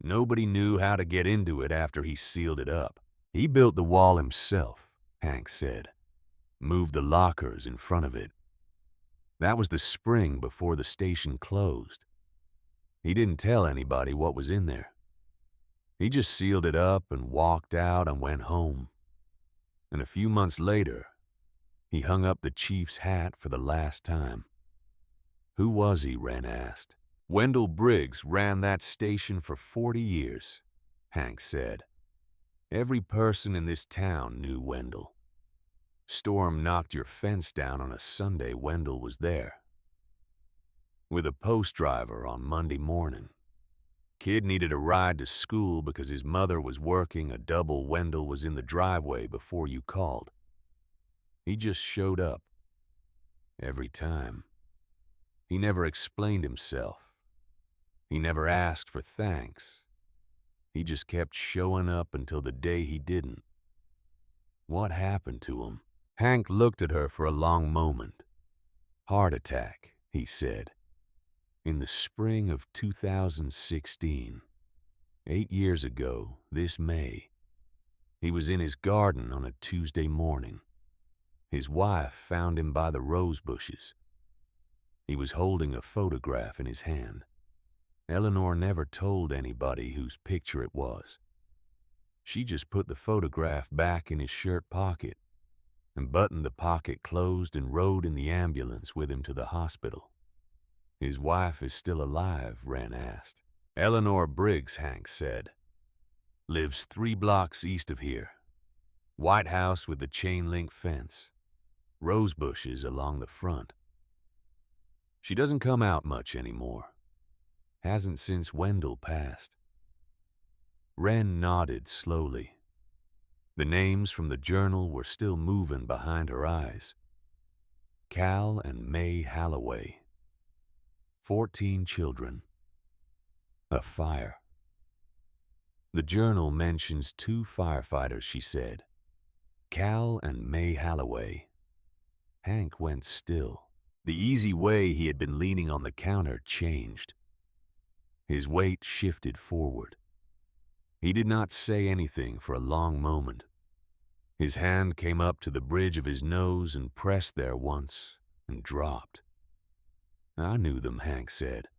"Nobody knew how to get into it after he sealed it up. He built the wall himself," Hank said. "Moved the lockers in front of it. That was the spring before the station closed. He didn't tell anybody what was in there. He just sealed it up and walked out and went home. And a few months later, he hung up the chief's hat for the last time." "Who was he?" Wren asked. "Wendell Briggs ran that station for 40 years, Hank said. "Every person in this town knew Wendell. Storm knocked your fence down on a Sunday, Wendell was there. With a post driver on Monday morning. Kid needed a ride to school because his mother was working a double. Wendell was in the driveway before you called. He just showed up. Every time. He never explained himself. He never asked for thanks. He just kept showing up until the day he didn't. What happened to him?" Hank looked at her for a long moment. "Heart attack," he said. "In the spring of 2016. 8 years ago, this May. He was in his garden on a Tuesday morning. His wife found him by the rose bushes. He was holding a photograph in his hand. Eleanor never told anybody whose picture it was. She just put the photograph back in his shirt pocket and buttoned the pocket closed and rode in the ambulance with him to the hospital." "His wife is still alive?" Wren asked. "Eleanor Briggs," Hank said. "Lives 3 blocks east of here. White house with the chain-link fence. Rose bushes along the front. She doesn't come out much anymore. Hasn't since Wendell passed." Wren nodded slowly. The names from the journal were still moving behind her eyes. Cal and May Halloway. 14 children. A fire. "The journal mentions 2 firefighters," she said. Cal and May Halloway. Hank went still. The easy way he had been leaning on the counter changed. His weight shifted forward. He did not say anything for a long moment. His hand came up to the bridge of his nose and pressed there once and dropped. "I knew them," Hank said.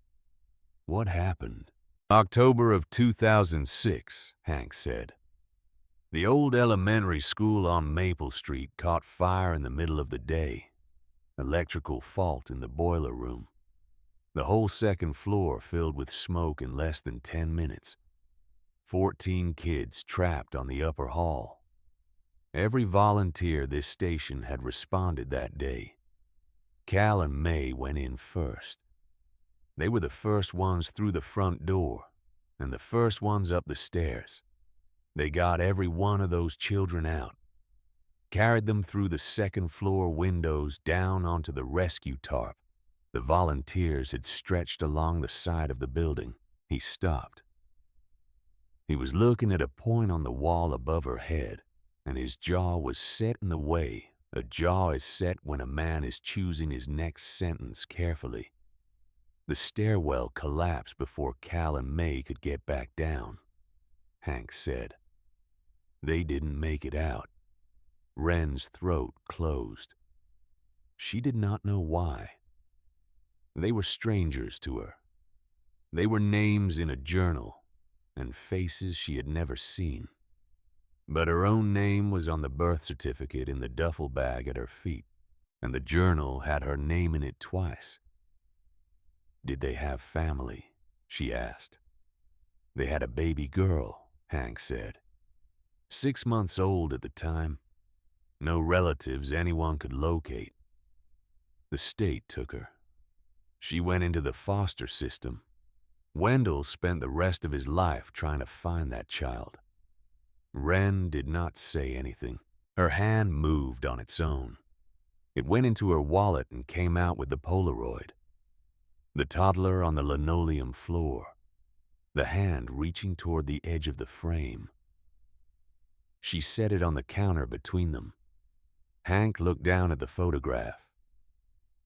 "What happened?" "October of 2006, Hank said. The old elementary school on Maple Street caught fire in the middle of the day. Electrical fault in the boiler room. The whole second floor filled with smoke in less than 10 minutes. 14 kids trapped on the upper hall. Every volunteer this station had responded that day. Cal and May went in first. They were the first ones through the front door and the first ones up the stairs. They got every one of those children out, carried them through the second floor windows down onto the rescue tarp. The volunteers had stretched along the side of the building." He stopped. He was looking at a point on the wall above her head, and his jaw was set in the way a jaw is set when a man is choosing his next sentence carefully. The stairwell collapsed before Cal and May could get back down. Hank said. They didn't make it out. Wren's throat closed. She did not know why. They were strangers to her. They were names in a journal and faces she had never seen. But her own name was on the birth certificate in the duffel bag at her feet, and the journal had her name in it twice. Did they have family? She asked. They had a baby girl, Hank said. 6 months old at the time. No relatives anyone could locate. The state took her. She went into the foster system. Wendell spent the rest of his life trying to find that child. Wren did not say anything. Her hand moved on its own. It went into her wallet and came out with the Polaroid. The toddler on the linoleum floor, the hand reaching toward the edge of the frame. She set it on the counter between them. Hank looked down at the photograph.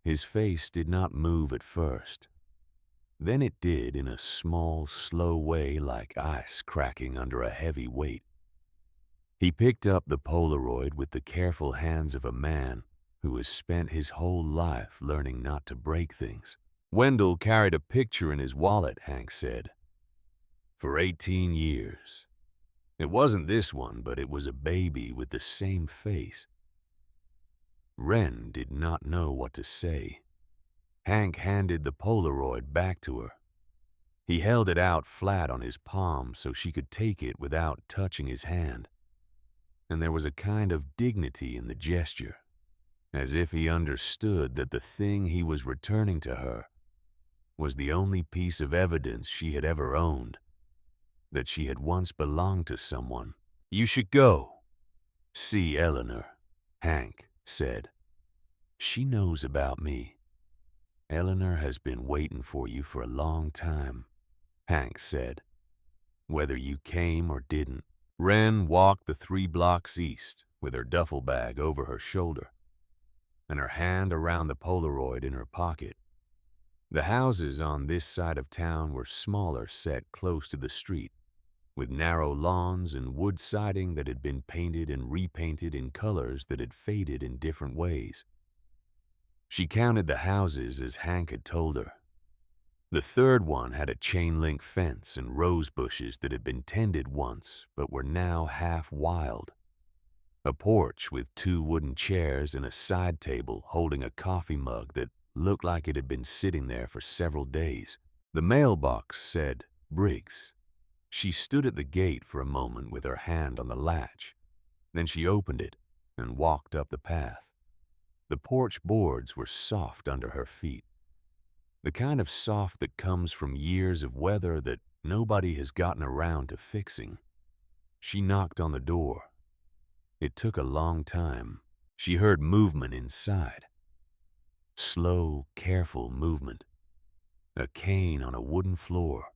His face did not move at first. Then it did in a small, slow way like ice cracking under a heavy weight. He picked up the Polaroid with the careful hands of a man who has spent his whole life learning not to break things. Wendell carried a picture in his wallet, Hank said. For 18 years. It wasn't this one, but it was a baby with the same face. Wren did not know what to say. Hank handed the Polaroid back to her. He held it out flat on his palm so she could take it without touching his hand. And there was a kind of dignity in the gesture, as if he understood that the thing he was returning to her was the only piece of evidence she had ever owned, that she had once belonged to someone. You should go. See Eleanor, Hank said. She knows about me. Eleanor has been waiting for you for a long time, Hank said, whether you came or didn't. Wren walked the 3 blocks east with her duffel bag over her shoulder and her hand around the Polaroid in her pocket. The houses on this side of town were smaller, set close to the street, with narrow lawns and wood siding that had been painted and repainted in colors that had faded in different ways. She counted the houses as Hank had told her. The third one had a chain-link fence and rose bushes that had been tended once but were now half wild. A porch with 2 wooden chairs and a side table holding a coffee mug that looked like it had been sitting there for several days. The mailbox said Briggs. She stood at the gate for a moment with her hand on the latch. Then she opened it and walked up the path. The porch boards were soft under her feet. The kind of soft that comes from years of weather that nobody has gotten around to fixing. She knocked on the door. It took a long time. She heard movement inside. Slow, careful movement. A cane on a wooden floor.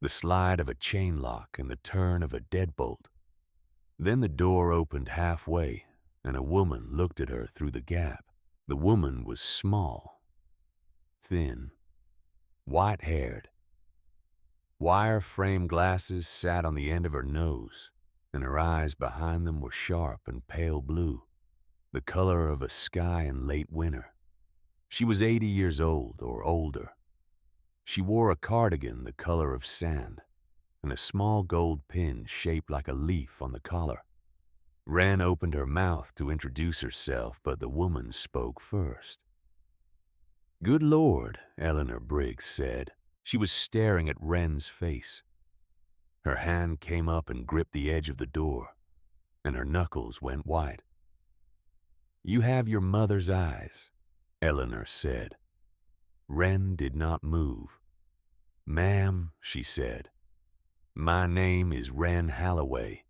The slide of a chain lock and the turn of a deadbolt. Then the door opened halfway, and a woman looked at her through the gap. The woman was small, thin, white-haired. Wire-frame glasses sat on the end of her nose, and her eyes behind them were sharp and pale blue, the color of a sky in late winter. She was 80 years old or older. She wore a cardigan the color of sand, and a small gold pin shaped like a leaf on the collar. Wren opened her mouth to introduce herself, but the woman spoke first. "Good Lord," Eleanor Briggs said. She was staring at Wren's face. Her hand came up and gripped the edge of the door, and her knuckles went white. "You have your mother's eyes," Eleanor said. Wren did not move. "Ma'am," she said, "my name is Wren Halloway.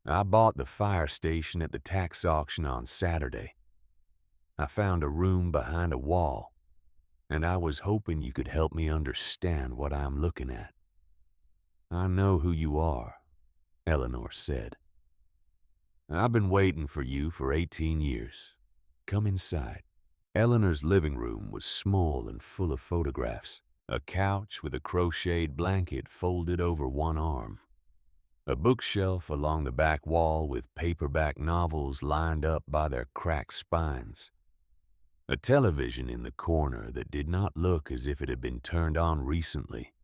I bought the fire station at the tax auction on Saturday. I found a room behind a wall, and I was hoping you could help me understand what I'm looking at." "I know who you are," Eleanor said. "I've been waiting for you for 18 years. Come inside." Eleanor's living room was small and full of photographs. A couch with a crocheted blanket folded over one arm. A bookshelf along the back wall with paperback novels lined up by their cracked spines. A television in the corner that did not look as if it had been turned on recently.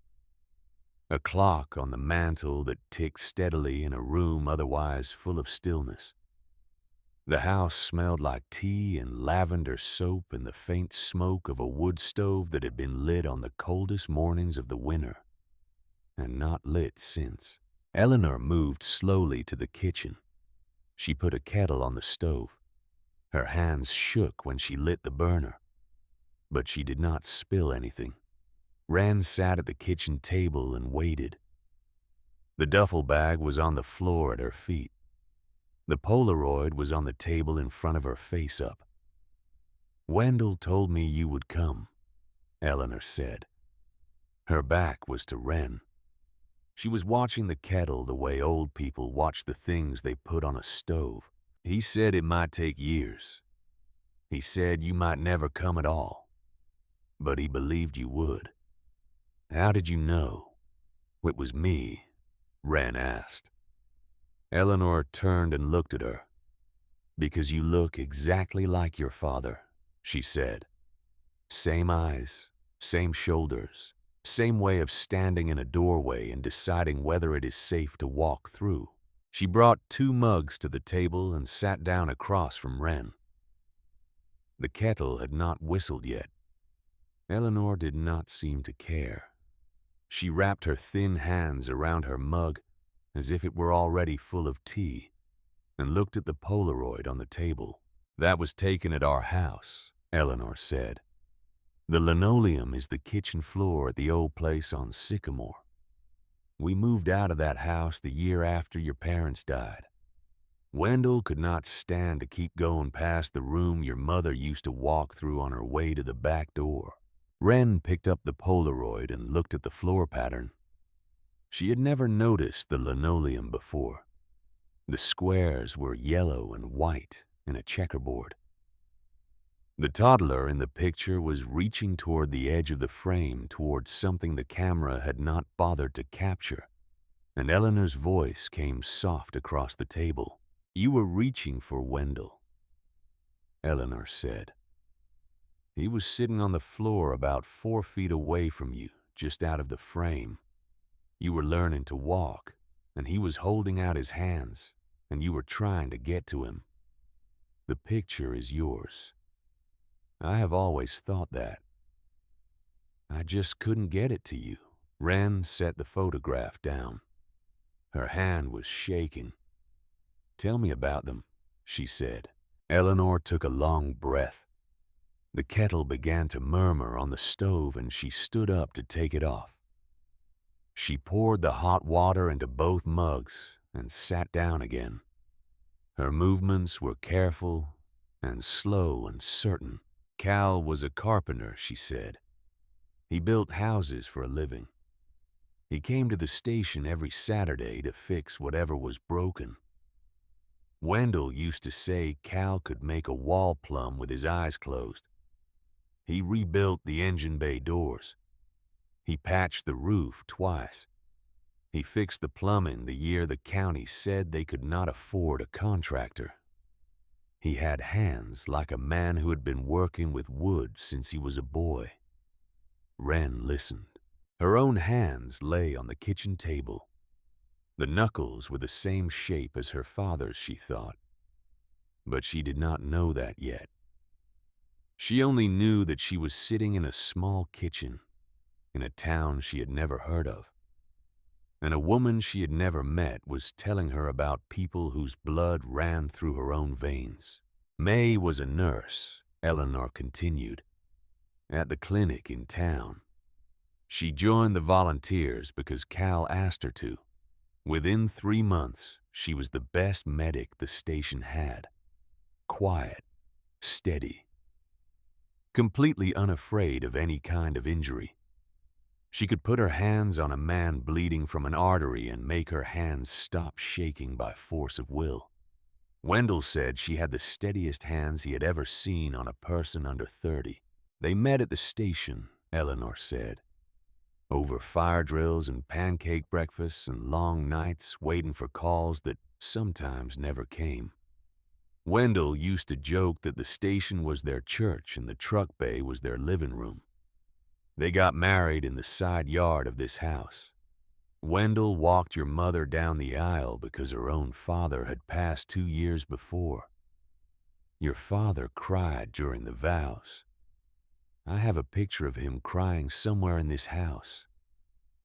A clock on the mantel that ticked steadily in a room otherwise full of stillness. The house smelled like tea and lavender soap and the faint smoke of a wood stove that had been lit on the coldest mornings of the winter, and not lit since. Eleanor moved slowly to the kitchen. She put a kettle on the stove. Her hands shook when she lit the burner, but she did not spill anything. Wren sat at the kitchen table and waited. The duffel bag was on the floor at her feet. The Polaroid was on the table in front of her face up. "Wendell told me you would come," Eleanor said. Her back was to Wren. She was watching the kettle the way old people watch the things they put on a stove. "He said it might take years. He said you might never come at all, but he believed you would." "How did you know it was me?" Wren asked. Eleanor turned and looked at her. "Because you look exactly like your father," she said. "Same eyes, same shoulders, same way of standing in a doorway and deciding whether it is safe to walk through." She brought 2 mugs to the table and sat down across from Wren. The kettle had not whistled yet. Eleanor did not seem to care. She wrapped her thin hands around her mug as if it were already full of tea, and looked at the Polaroid on the table. "That was taken at our house," Eleanor said. "The linoleum is the kitchen floor at the old place on Sycamore. We moved out of that house the year after your parents died. Wendell could not stand to keep going past the room your mother used to walk through on her way to the back door." Wren picked up the Polaroid and looked at the floor pattern. She had never noticed the linoleum before. The squares were yellow and white in a checkerboard. The toddler in the picture was reaching toward the edge of the frame towards something the camera had not bothered to capture, and Eleanor's voice came soft across the table. "You were reaching for Wendell," Eleanor said. "He was sitting on the floor about 4 feet away from you, just out of the frame. You were learning to walk, and he was holding out his hands, and you were trying to get to him. The picture is yours. I have always thought that. I just couldn't get it to you." Wren set the photograph down. Her hand was shaking. "Tell me about them," she said. Eleanor took a long breath. The kettle began to murmur on the stove, and she stood up to take it off. She poured the hot water into both mugs and sat down again. Her movements were careful and slow and certain. "Cal was a carpenter," she said. "He built houses for a living. He came to the station every Saturday to fix whatever was broken. Wendell used to say Cal could make a wall plumb with his eyes closed. He rebuilt the engine bay doors. He patched the roof twice. He fixed the plumbing the year the county said they could not afford a contractor. He had hands like a man who had been working with wood since he was a boy. Wren listened. Her own hands lay on the kitchen table. The knuckles were the same shape as her father's, she thought. But she did not know that yet. She only knew that she was sitting in a small kitchen in a town she had never heard of. And a woman she had never met was telling her about people whose blood ran through her own veins. May was a nurse, Eleanor continued, at the clinic in town. She joined the volunteers because Cal asked her to. Within 3 months, she was the best medic the station had. Quiet, steady, completely unafraid of any kind of injury. She could put her hands on a man bleeding from an artery and make her hands stop shaking by force of will. Wendell said she had the steadiest hands he had ever seen on a person under 30. They met at the station, Eleanor said, over fire drills and pancake breakfasts and long nights waiting for calls that sometimes never came. Wendell used to joke that the station was their church and the truck bay was their living room. They got married in the side yard of this house. Wendell walked your mother down the aisle because her own father had passed 2 years before. Your father cried during the vows. I have a picture of him crying somewhere in this house.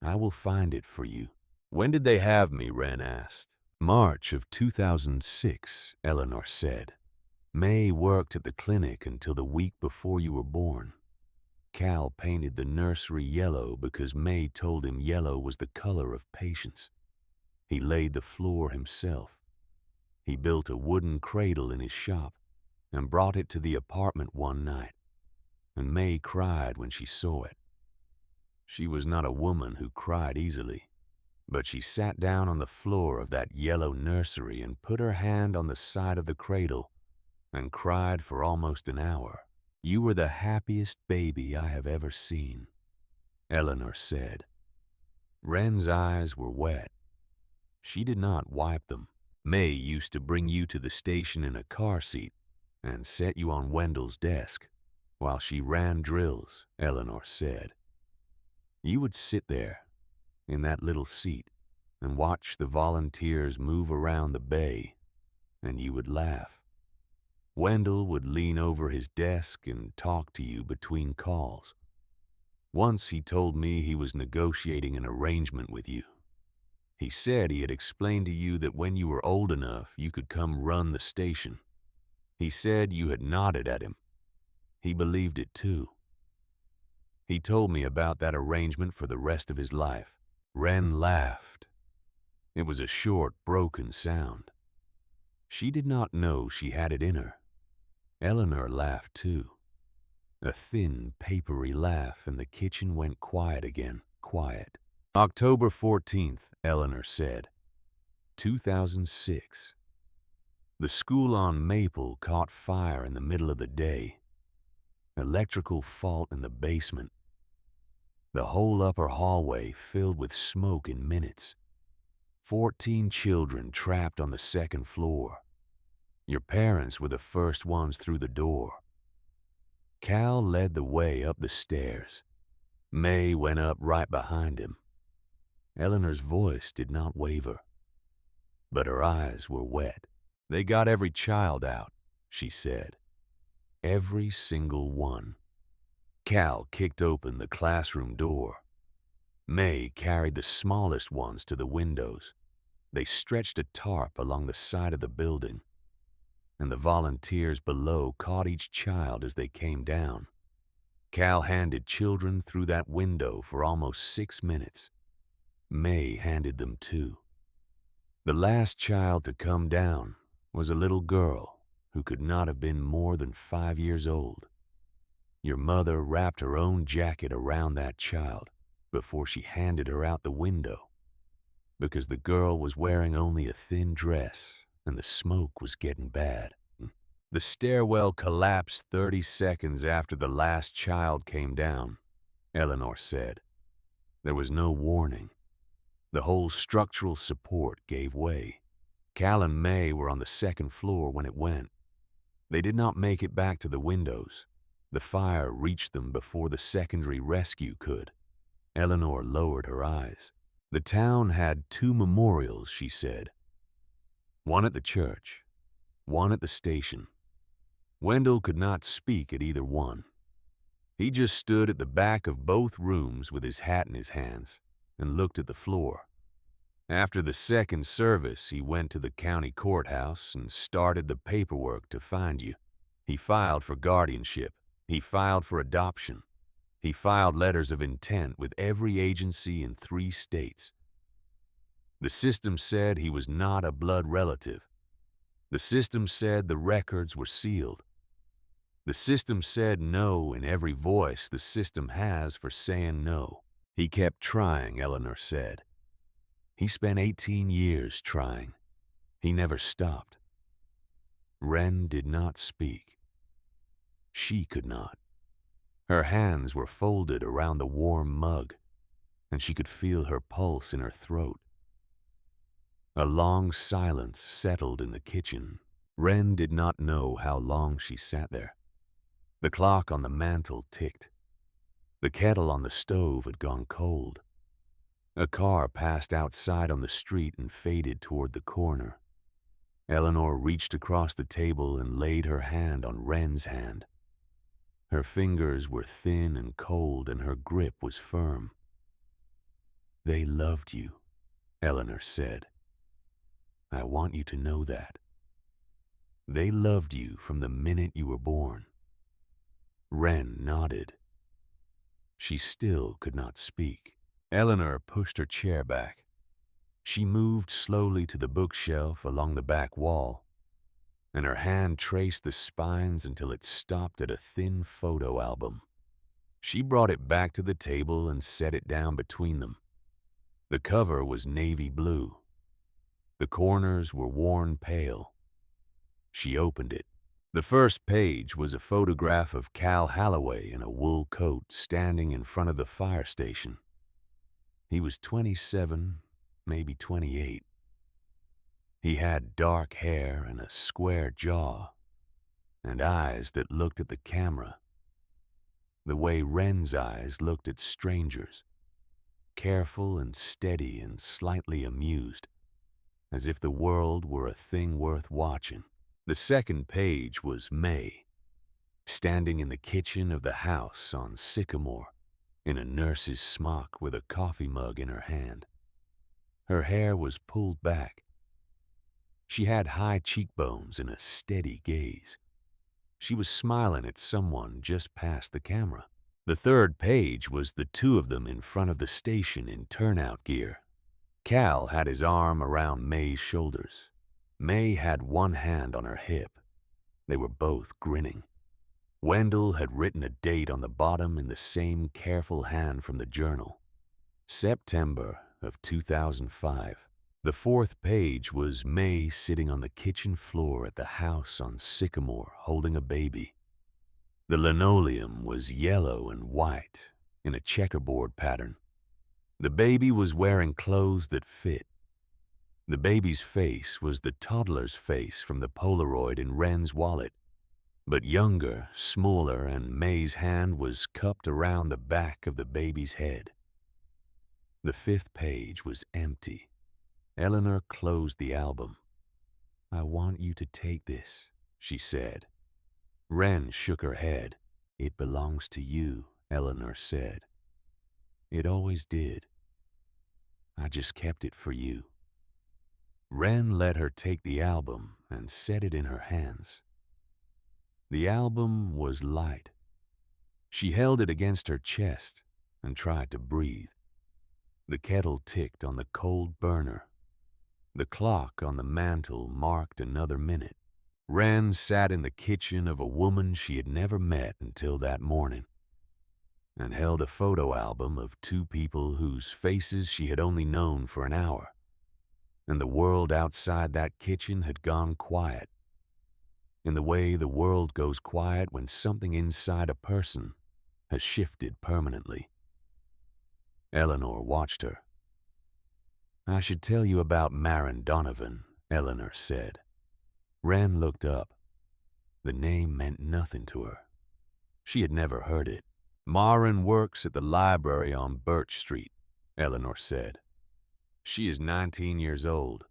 I will find it for you. When did they have me? Wren asked. March of 2006, Eleanor said. May worked at the clinic until the week before you were born. Cal painted the nursery yellow because May told him yellow was the color of patience. He laid the floor himself. He built a wooden cradle in his shop and brought it to the apartment one night, and May cried when she saw it. She was not a woman who cried easily, but she sat down on the floor of that yellow nursery and put her hand on the side of the cradle and cried for almost an hour. You were the happiest baby I have ever seen, Eleanor said. Wren's eyes were wet. She did not wipe them. May used to bring you to the station in a car seat and set you on Wendell's desk while she ran drills, Eleanor said. You would sit there in that little seat and watch the volunteers move around the bay, and you would laugh. Wendell would lean over his desk and talk to you between calls. Once he told me he was negotiating an arrangement with you. He said he had explained to you that when you were old enough, you could come run the station. He said you had nodded at him. He believed it too. He told me about that arrangement for the rest of his life. Wren laughed. It was a short, broken sound. She did not know she had it in her. Eleanor laughed too. A thin, papery laugh, and the kitchen went quiet again, quiet. October 14th, Eleanor said. 2006. The school on Maple caught fire in the middle of the day. Electrical fault in the basement. The whole upper hallway filled with smoke in minutes. 14 children trapped on the second floor. Your parents were the first ones through the door. Cal led the way up the stairs. May went up right behind him. Eleanor's voice did not waver, but her eyes were wet. They got every child out, she said. Every single one. Cal kicked open the classroom door. May carried the smallest ones to the windows. They stretched a tarp along the side of the building, and the volunteers below caught each child as they came down. Cal handed children through that window for almost 6 minutes. May handed them too. The last child to come down was a little girl who could not have been more than 5 years old. Your mother wrapped her own jacket around that child before she handed her out the window, because the girl was wearing only a thin dress and the smoke was getting bad. The stairwell collapsed 30 seconds after the last child came down, Eleanor said. There was no warning. The whole structural support gave way. Cal and May were on the second floor when it went. They did not make it back to the windows. The fire reached them before the secondary rescue could. Eleanor lowered her eyes. The town had 2 memorials, she said. One at the church, one at the station. Wendell could not speak at either one. He just stood at the back of both rooms with his hat in his hands and looked at the floor. After the second service, he went to the county courthouse and started the paperwork to find you. He filed for guardianship. He filed for adoption. He filed letters of intent with every agency in 3 states. The system said he was not a blood relative. The system said the records were sealed. The system said no in every voice the system has for saying no. He kept trying, Eleanor said. He spent 18 years trying. He never stopped. Wren did not speak. She could not. Her hands were folded around the warm mug, and she could feel her pulse in her throat. A long silence settled in the kitchen. Wren did not know how long she sat there. The clock on the mantel ticked. The kettle on the stove had gone cold. A car passed outside on the street and faded toward the corner. Eleanor reached across the table and laid her hand on Wren's hand. Her fingers were thin and cold, and her grip was firm. They loved you, Eleanor said. I want you to know that. They loved you from the minute you were born. Wren nodded. She still could not speak. Eleanor pushed her chair back. She moved slowly to the bookshelf along the back wall, and her hand traced the spines until it stopped at a thin photo album. She brought it back to the table and set it down between them. The cover was navy blue. The corners were worn pale. She opened it. The first page was a photograph of Cal Halloway in a wool coat standing in front of the fire station. He was 27, maybe 28. He had dark hair and a square jaw, and eyes that looked at the camera, the way Wren's eyes looked at strangers, careful and steady and slightly amused, as if the world were a thing worth watching. The second page was May, standing in the kitchen of the house on Sycamore, in a nurse's smock with a coffee mug in her hand. Her hair was pulled back. She had high cheekbones and a steady gaze. She was smiling at someone just past the camera. The third page was the 2 of them in front of the station in turnout gear. Cal had his arm around May's shoulders. May had one hand on her hip. They were both grinning. Wendell had written a date on the bottom in the same careful hand from the journal. September of 2005. The fourth page was May sitting on the kitchen floor at the house on Sycamore holding a baby. The linoleum was yellow and white in a checkerboard pattern. The baby was wearing clothes that fit. The baby's face was the toddler's face from the Polaroid in Wren's wallet, but younger, smaller, and May's hand was cupped around the back of the baby's head. The fifth page was empty. Eleanor closed the album. I want you to take this, she said. Wren shook her head. It belongs to you, Eleanor said. It always did. I just kept it for you. Wren let her take the album and set it in her hands. The album was light. She held it against her chest and tried to breathe. The kettle ticked on the cold burner. The clock on the mantel marked another minute. Wren sat in the kitchen of a woman she had never met until that morning and held a photo album of 2 people whose faces she had only known for an hour. and the world outside that kitchen had gone quiet, in the way the world goes quiet when something inside a person has shifted permanently. Eleanor watched her. "I should tell you about Marin Donovan," Eleanor said. Wren looked up. The name meant nothing to her. She had never heard it. "Marin works at the library on Birch Street," Eleanor said. "She is 19 years old.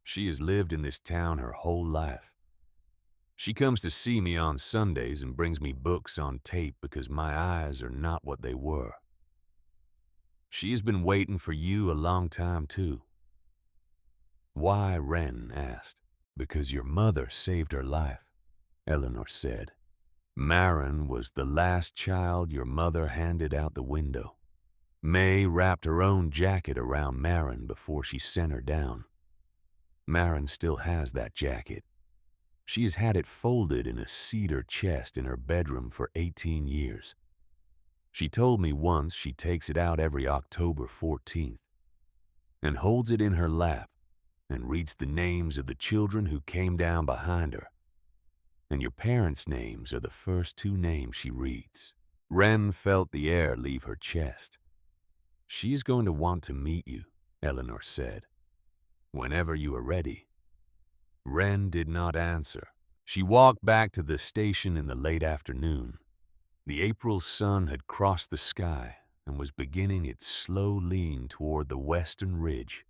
She has lived in this town her whole life. She comes to see me on Sundays and brings me books on tape because my eyes are not what they were. She has been waiting for you a long time, too." "Why?" Wren asked. "Because your mother saved her life," Eleanor said. "Marin was the last child your mother handed out the window. May wrapped her own jacket around Marin before she sent her down. Marin still has that jacket. She has had it folded in a cedar chest in her bedroom for 18 years. She told me once she takes it out every October 14th and holds it in her lap and reads the names of the children who came down behind her. And your parents' names are the first two names she reads." Wren felt the air leave her chest. "She is going to want to meet you," Eleanor said, "whenever you are ready." Wren did not answer. She walked back to the station in the late afternoon. The April sun had crossed the sky and was beginning its slow lean toward the western ridge.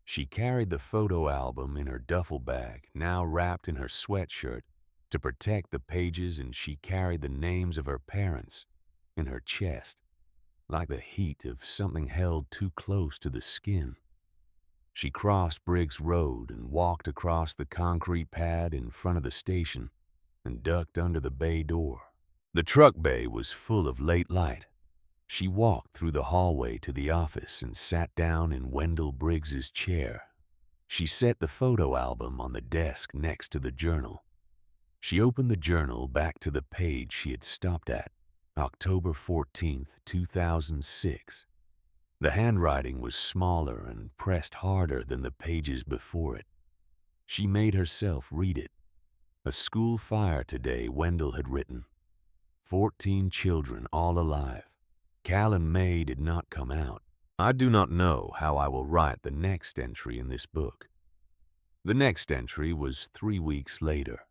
She carried the photo album in her duffel bag, now wrapped in her sweatshirt, to protect the pages, and she carried the names of her parents in her chest, like the heat of something held too close to the skin. She crossed Briggs Road and walked across the concrete pad in front of the station and ducked under the bay door. The truck bay was full of late light. She walked through the hallway to the office and sat down in Wendell Briggs's chair. She set the photo album on the desk next to the journal. She opened the journal back to the page she had stopped at, October 14th, 2006. The handwriting was smaller and pressed harder than the pages before it. She made herself read it. "A school fire today," Wendell had written. 14 children, all alive. Cal and May did not come out. I do not know how I will write the next entry in this book. The next entry was 3 weeks later.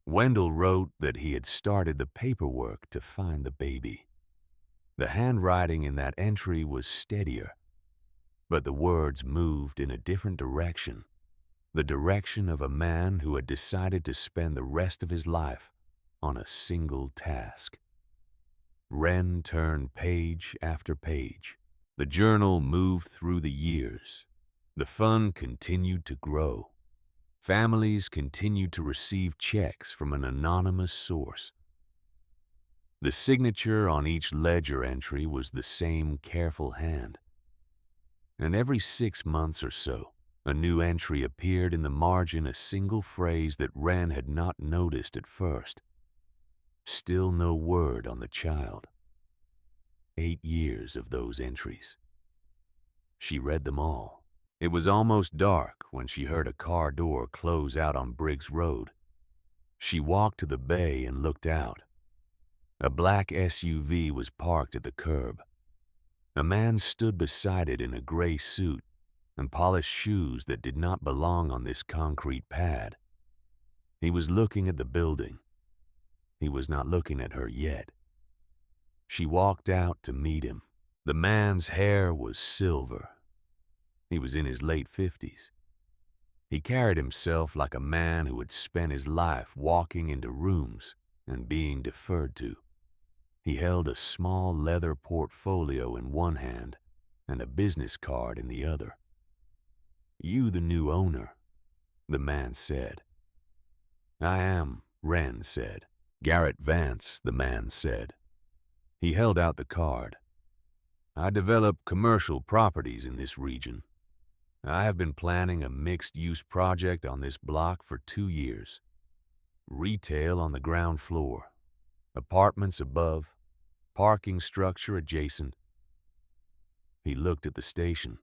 Wendell wrote that he had started the paperwork to find the baby. The handwriting in that entry was steadier, but the words moved in a different direction, the direction of a man who had decided to spend the rest of his life on a single task. Wren turned page after page. The journal moved through the years. The fund continued to grow. Families continued to receive checks from an anonymous source. The signature on each ledger entry was the same careful hand. And every 6 months or so, a new entry appeared in the margin, a single phrase that Wren had not noticed at first. Still no word on the child. 8 years of those entries. She read them all. It was almost dark when she heard a car door close out on Briggs Road. She walked to the bay and looked out. A black SUV was parked at the curb. A man stood beside it in a gray suit and polished shoes that did not belong on this concrete pad. He was looking at the building. He was not looking at her yet. She walked out to meet him. The man's hair was silver. He was in his late 50s. He carried himself like a man who had spent his life walking into rooms and being deferred to. He held a small leather portfolio in one hand and a business card in the other. "You the new owner?" the man said. "I am," Wren said. "Garrett Vance," the man said. He held out the card. "I develop commercial properties in this region. I have been planning a mixed-use project on this block for 2 years. Retail on the ground floor, apartments above, parking structure adjacent." He looked at the station.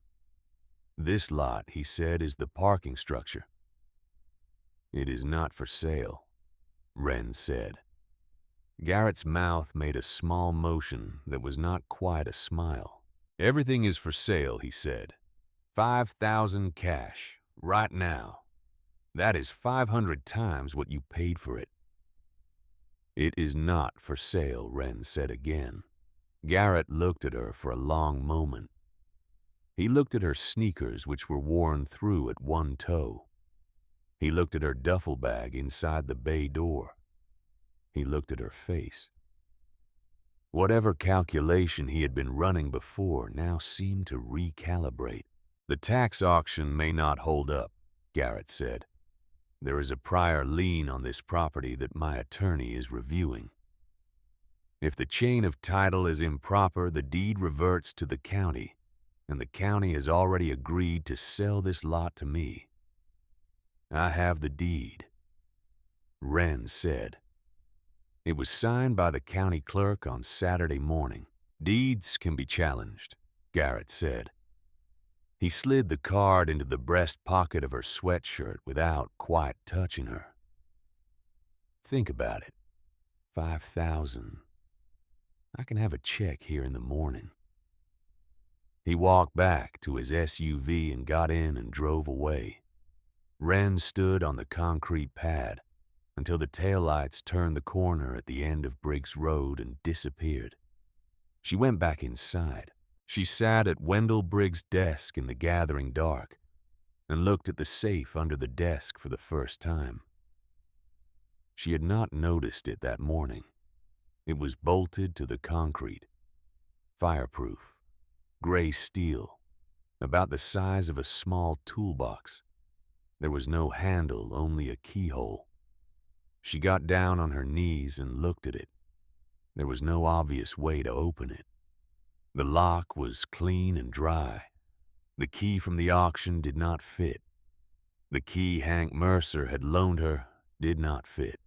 This lot, he said, is the parking structure. It is not for sale, Wren said. Garrett's mouth made a small motion that was not quite a smile. Everything is for sale, he said. 5,000 cash, right now. That is 500 times what you paid for it. It is not for sale, Wren said again. Garrett looked at her for a long moment. He looked at her sneakers, which were worn through at one toe. He looked at her duffel bag inside the bay door. He looked at her face. Whatever calculation he had been running before now seemed to recalibrate. The tax auction may not hold up, Garrett said. There is a prior lien on this property that my attorney is reviewing. If the chain of title is improper, the deed reverts to the county, and the county has already agreed to sell this lot to me. I have the deed, Wren said. It was signed by the county clerk on Saturday morning. Deeds can be challenged, Garrett said. He slid the card into the breast pocket of her sweatshirt without quite touching her. Think about it. 5,000. I can have a check here in the morning. He walked back to his SUV and got in and drove away. Wren stood on the concrete pad until the taillights turned the corner at the end of Briggs Road and disappeared. She went back inside. She sat at Wendell Briggs' desk in the gathering dark and looked at the safe under the desk for the first time. She had not noticed it that morning. It was bolted to the concrete, fireproof, gray steel, about the size of a small toolbox. There was no handle, only a keyhole. She got down on her knees and looked at it. There was no obvious way to open it. The lock was clean and dry. The key from the auction did not fit. The key Hank Mercer had loaned her did not fit.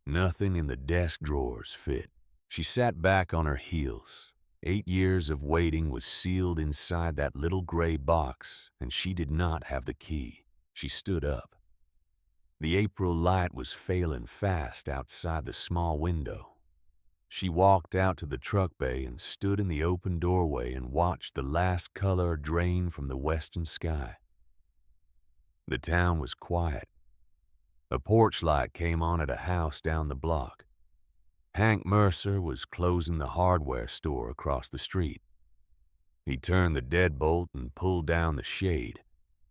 Nothing in the desk drawers fit. She sat back on her heels. 8 years of waiting was sealed inside that little gray box, and she did not have the key. She stood up. The April light was failing fast outside the small window. She walked out to the truck bay and stood in the open doorway and watched the last color drain from the western sky. The town was quiet. A porch light came on at a house down the block. Hank Mercer was closing the hardware store across the street. He turned the deadbolt and pulled down the shade,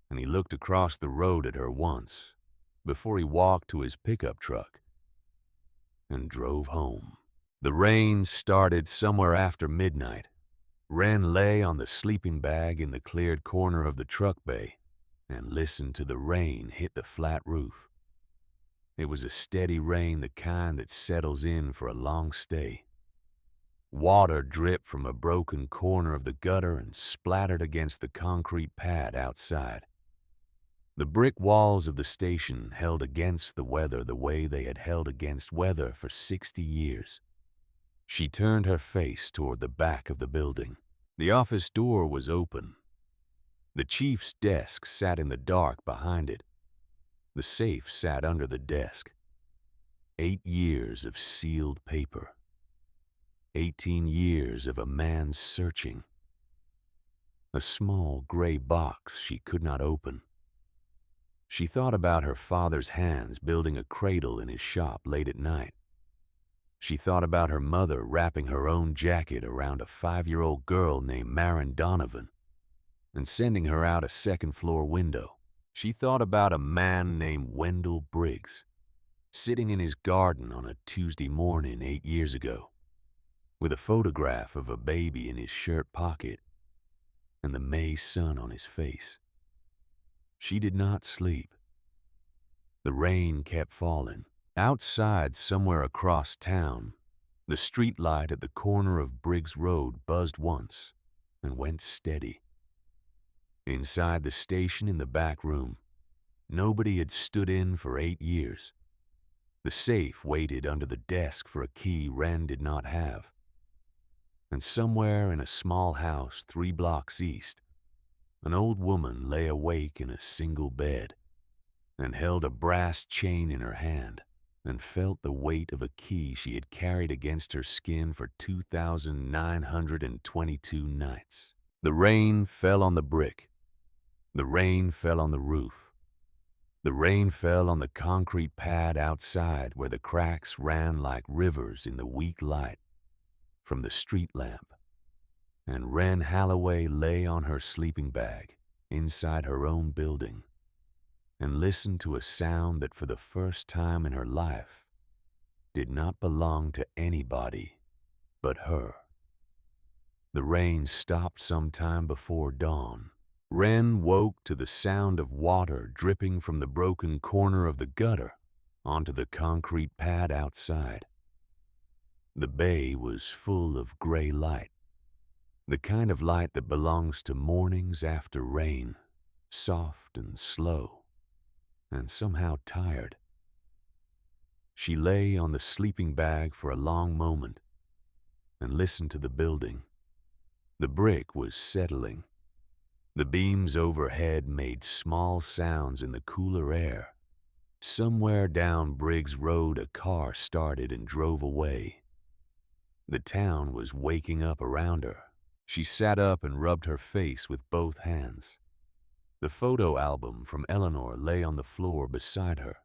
and he looked across the road at her once before he walked to his pickup truck and drove home. The rain started somewhere after midnight. Wren lay on the sleeping bag in the cleared corner of the truck bay and listened to the rain hit the flat roof. It was a steady rain, the kind that settles in for a long stay. Water dripped from a broken corner of the gutter and splattered against the concrete pad outside. The brick walls of the station held against the weather the way they had held against weather for 60 years. She turned her face toward the back of the building. The office door was open. The chief's desk sat in the dark behind it. The safe sat under the desk. 8 years of sealed paper. 18 years of a man's searching. A small gray box she could not open. She thought about her father's hands building a cradle in his shop late at night. She thought about her mother wrapping her own jacket around a 5-year-old girl named Marin Donovan and sending her out a second-floor window. She thought about a man named Wendell Briggs sitting in his garden on a Tuesday morning 8 years ago with a photograph of a baby in his shirt pocket and the May sun on his face. She did not sleep. The rain kept falling. Outside, somewhere across town, the street light at the corner of Briggs Road buzzed once and went steady. Inside the station in the back room, nobody had stood in for 8 years. The safe waited under the desk for a key Wren did not have. And somewhere in a small house 3 blocks east, An old woman lay awake in a single bed and held a brass chain in her hand and felt the weight of a key she had carried against her skin for 2,922 nights. The rain fell on the brick. The rain fell on the roof. The rain fell on the concrete pad outside where the cracks ran like rivers in the weak light from the street lamp. And Wren Holloway lay on her sleeping bag inside her own building and listened to a sound that for the first time in her life did not belong to anybody but her. The rain stopped sometime before dawn. Wren woke to the sound of water dripping from the broken corner of the gutter onto the concrete pad outside. The bay was full of gray light, the kind of light that belongs to mornings after rain, soft and slow, and somehow tired. She lay on the sleeping bag for a long moment and listened to the building. The brick was settling. The beams overhead made small sounds in the cooler air. Somewhere down Briggs Road a car started and drove away. The town was waking up around her. She sat up and rubbed her face with both hands. The photo album from Eleanor lay on the floor beside her,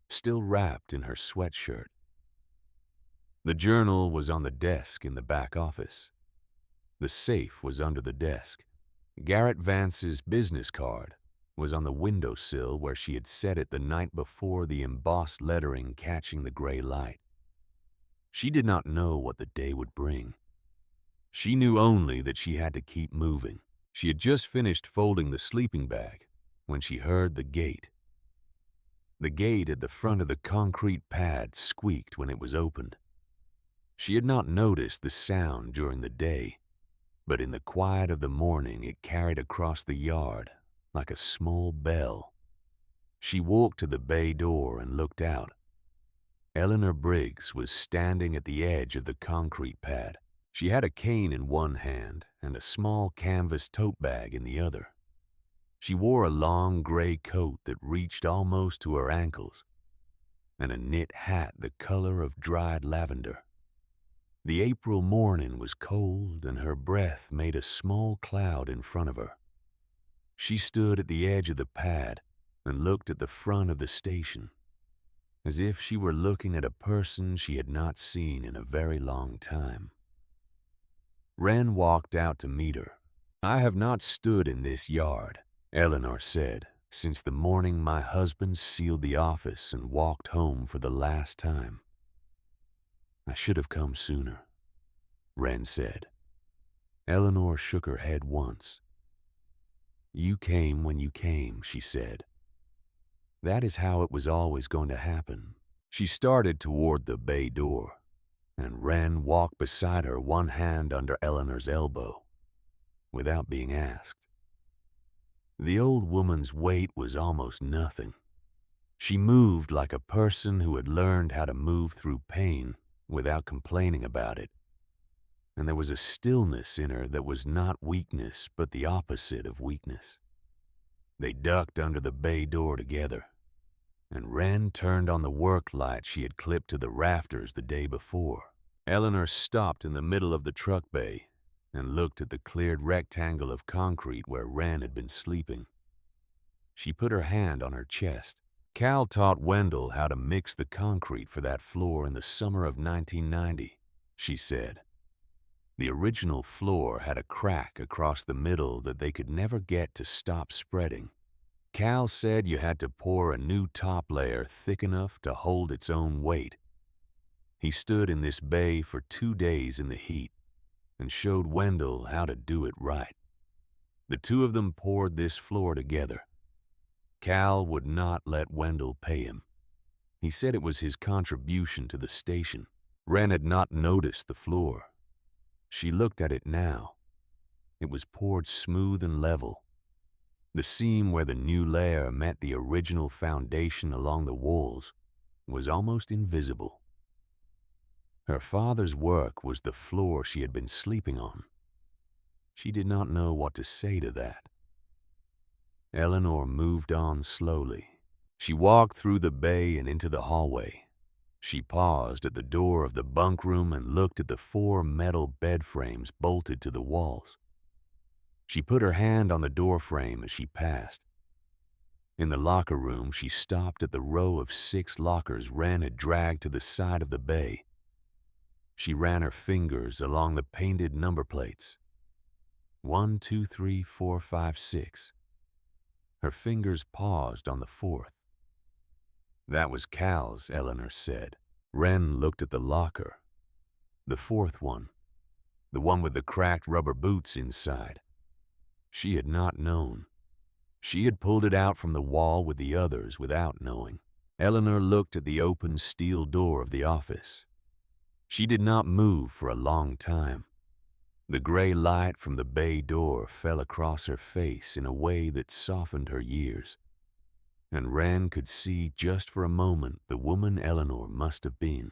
still wrapped in her sweatshirt. The journal was on the desk in the back office. The safe was under the desk. Garrett Vance's business card was on the windowsill where she had set it the night before, the embossed lettering catching the gray light. She did not know what the day would bring. She knew only that she had to keep moving. She had just finished folding the sleeping bag when she heard the gate. The gate at the front of the concrete pad squeaked when it was opened. She had not noticed the sound during the day, but in the quiet of the morning it carried across the yard like a small bell. She walked to the bay door and looked out. Eleanor Briggs was standing at the edge of the concrete pad. She had a cane in one hand and a small canvas tote bag in the other. She wore a long gray coat that reached almost to her ankles and a knit hat the color of dried lavender. The April morning was cold and her breath made a small cloud in front of her. She stood at the edge of the pad and looked at the front of the station, as if she were looking at a person she had not seen in a very long time. Wren walked out to meet her. "I have not stood in this yard," Eleanor said, "since the morning my husband sealed the office and walked home for the last time." "I should have come sooner," Wren said. Eleanor shook her head once. "You came when you came," she said. "That is how it was always going to happen." She started toward the bay door, and Wren walked beside her, one hand under Eleanor's elbow, without being asked. The old woman's weight was almost nothing. She moved like a person who had learned how to move through pain without complaining about it. And there was a stillness in her that was not weakness, but the opposite of weakness. They ducked under the bay door together, and Wren turned on the work light she had clipped to the rafters the day before. Eleanor stopped in the middle of the truck bay and looked at the cleared rectangle of concrete where Wren had been sleeping. She put her hand on her chest. "Cal taught Wendell how to mix the concrete for that floor in the summer of 1990, she said. The original floor had a crack across the middle that they could never get to stop spreading. Cal said you had to pour a new top layer thick enough to hold its own weight. He stood in this bay for 2 days in the heat and showed Wendell how to do it right. The two of them poured this floor together. Cal would not let Wendell pay him. He said it was his contribution to the station." Wren had not noticed the floor. She looked at it now. It was poured smooth and level. The seam where the new layer met the original foundation along the walls was almost invisible. Her father's work was the floor she had been sleeping on. She did not know what to say to that. Eleanor moved on slowly. She walked through the bay and into the hallway. She paused at the door of the bunk room and looked at the 4 metal bed frames bolted to the walls. She put her hand on the door frame as she passed. In the locker room, she stopped at the row of 6 lockers Wren had dragged to the side of the bay. She ran her fingers along the painted number plates. 1, 2, 3, 4, 5, 6. Her fingers paused on the 4th. That was Cal's, Eleanor said. Wren looked at the locker. The 4th one. The one with the cracked rubber boots inside. She had not known. She had pulled it out from the wall with the others without knowing. Eleanor looked at the open steel door of the office. She did not move for a long time. The gray light from the bay door fell across her face in a way that softened her years, and Wren could see just for a moment the woman Eleanor must have been.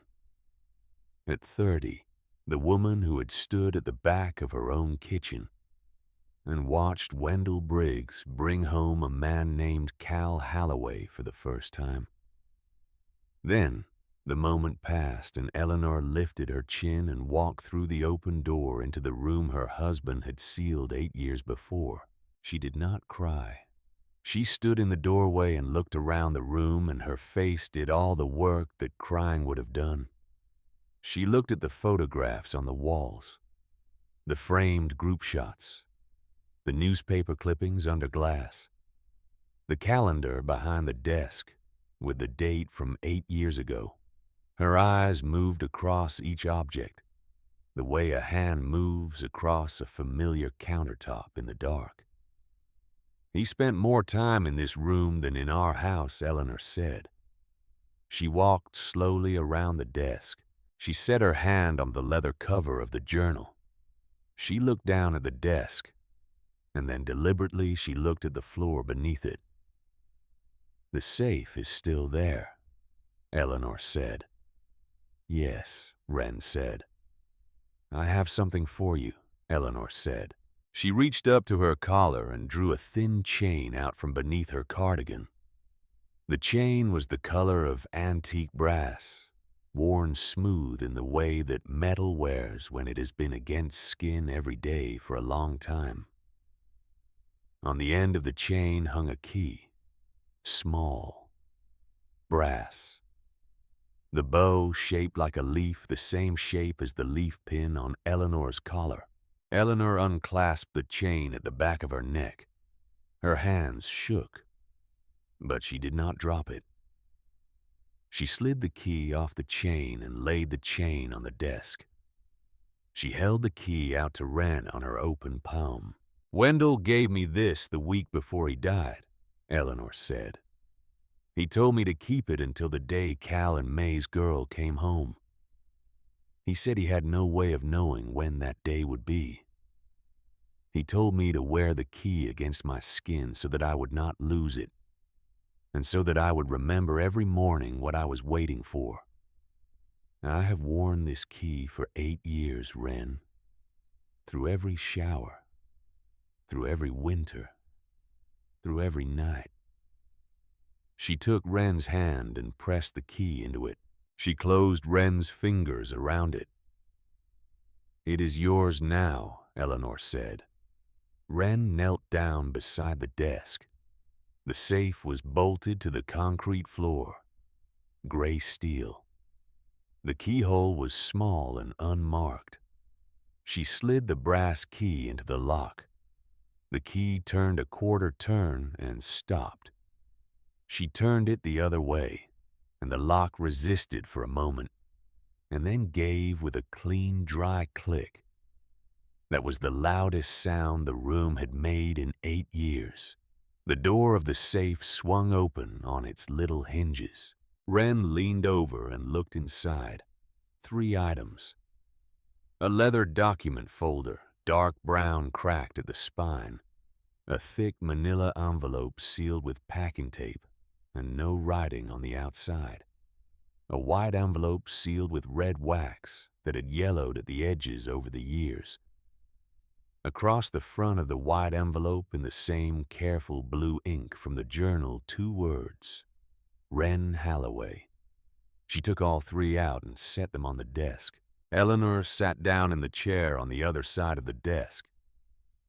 At 30, the woman who had stood at the back of her own kitchen and watched Wendell Briggs bring home a man named Cal Halloway for the first time. Then, the moment passed and Eleanor lifted her chin and walked through the open door into the room her husband had sealed 8 years before. She did not cry. She stood in the doorway and looked around the room, and her face did all the work that crying would have done. She looked at the photographs on the walls, the framed group shots, the newspaper clippings under glass, the calendar behind the desk with the date from 8 years ago. Her eyes moved across each object, the way a hand moves across a familiar countertop in the dark. He spent more time in this room than in our house, Eleanor said. She walked slowly around the desk. She set her hand on the leather cover of the journal. She looked down at the desk, and then deliberately she looked at the floor beneath it. The safe is still there, Eleanor said. Yes, Wren said. I have something for you, Eleanor said. She reached up to her collar and drew a thin chain out from beneath her cardigan. The chain was the color of antique brass, worn smooth in the way that metal wears when it has been against skin every day for a long time. On the end of the chain hung a key, small, brass. The bow shaped like a leaf, the same shape as the leaf pin on Eleanor's collar. Eleanor unclasped the chain at the back of her neck. Her hands shook, but she did not drop it. She slid the key off the chain and laid the chain on the desk. She held the key out to Wren on her open palm. Wendell gave me this the week before he died, Eleanor said. He told me to keep it until the day Cal and May's girl came home. He said he had no way of knowing when that day would be. He told me to wear the key against my skin so that I would not lose it, and so that I would remember every morning what I was waiting for. I have worn this key for 8 years, Wren, through every shower, through every winter, through every night. She took Wren's hand and pressed the key into it. She closed Wren's fingers around it. It is yours now, Eleanor said. Wren knelt down beside the desk. The safe was bolted to the concrete floor, gray steel. The keyhole was small and unmarked. She slid the brass key into the lock. The key turned a quarter turn and stopped. She turned it the other way, and the lock resisted for a moment, and then gave with a clean, dry click. That was the loudest sound the room had made in 8 years. The door of the safe swung open on its little hinges. Wren leaned over and looked inside. 3 items. A leather document folder, dark brown, cracked at the spine. A thick manila envelope sealed with packing tape and no writing on the outside. A white envelope sealed with red wax that had yellowed at the edges over the years. Across the front of the white envelope in the same careful blue ink from the journal, 2 words: Wren Halloway. She took all 3 out and set them on the desk. Eleanor sat down in the chair on the other side of the desk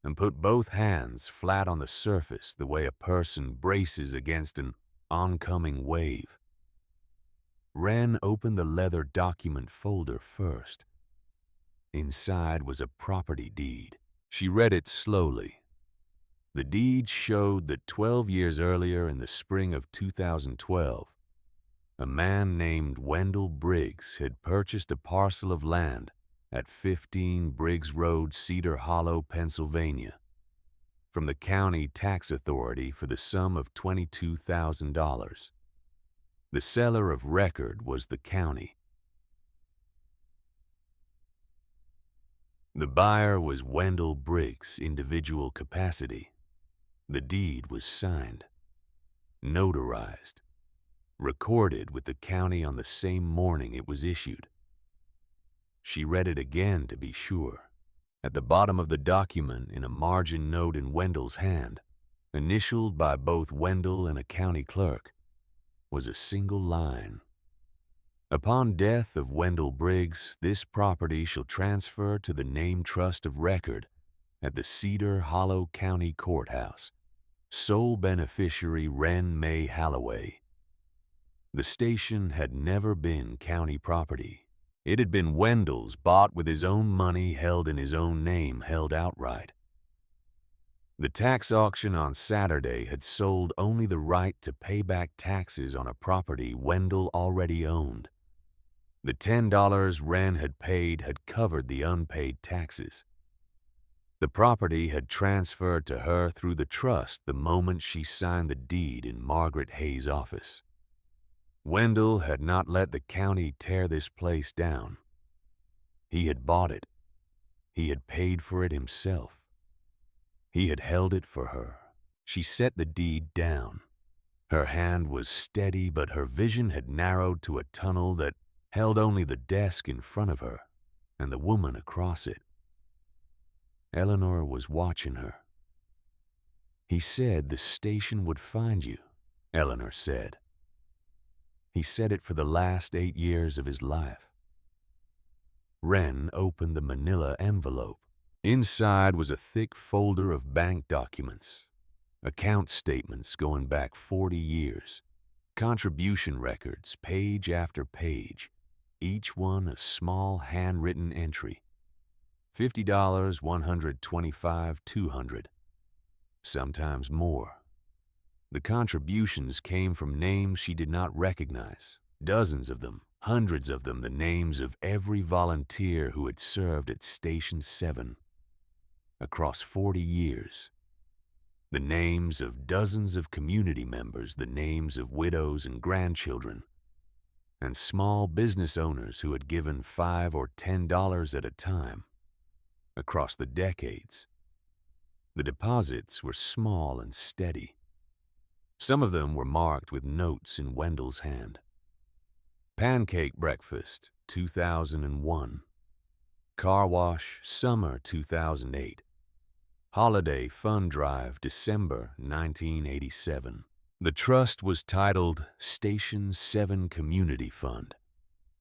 and put both hands flat on the surface the way a person braces against an oncoming wave. Wren opened the leather document folder first. Inside was a property deed. She read it slowly. The deed showed that 12 years earlier, in the spring of 2012, a man named Wendell Briggs had purchased a parcel of land at 15 Briggs Road, Cedar Hollow, Pennsylvania, from the county tax authority for the sum of $22,000. The seller of record was the county. The buyer was Wendell Briggs' individual capacity. The deed was signed, notarized, recorded with the county on the same morning it was issued. She read it again to be sure. At the bottom of the document, in a margin note in Wendell's hand, initialed by both Wendell and a county clerk, was a single line: Upon death of Wendell Briggs, this property shall transfer to the named trust of record at the Cedar Hollow County Courthouse. Sole beneficiary Wren May Halloway. The station had never been county property. It had been Wendell's, bought with his own money, held in his own name, held outright. The tax auction on Saturday had sold only the right to pay back taxes on a property Wendell already owned. The $10 Wren had paid had covered the unpaid taxes. The property had transferred to her through the trust the moment she signed the deed in Margaret Hayes' office. Wendell had not let the county tear this place down. He had bought it. He had paid for it himself. He had held it for her. She set the deed down. Her hand was steady, but her vision had narrowed to a tunnel that held only the desk in front of her and the woman across it. Eleanor was watching her. He said the station would find you, Eleanor said. He said it for the last 8 years of his life. Wren opened the manila envelope. Inside was a thick folder of bank documents, account statements going back 40 years, contribution records, page after page, each one a small handwritten entry. $50, $125, $200, sometimes more. The contributions came from names she did not recognize, dozens of them, hundreds of them, the names of every volunteer who had served at Station 7 across 40 years. The names of dozens of community members, the names of widows and grandchildren, and small business owners who had given $5 or $10 at a time. Across the decades, the deposits were small and steady. Some of them were marked with notes in Wendell's hand. Pancake breakfast, 2001. Car wash, summer 2008. Holiday fund drive, December 1987. The trust was titled Station 7 Community Fund.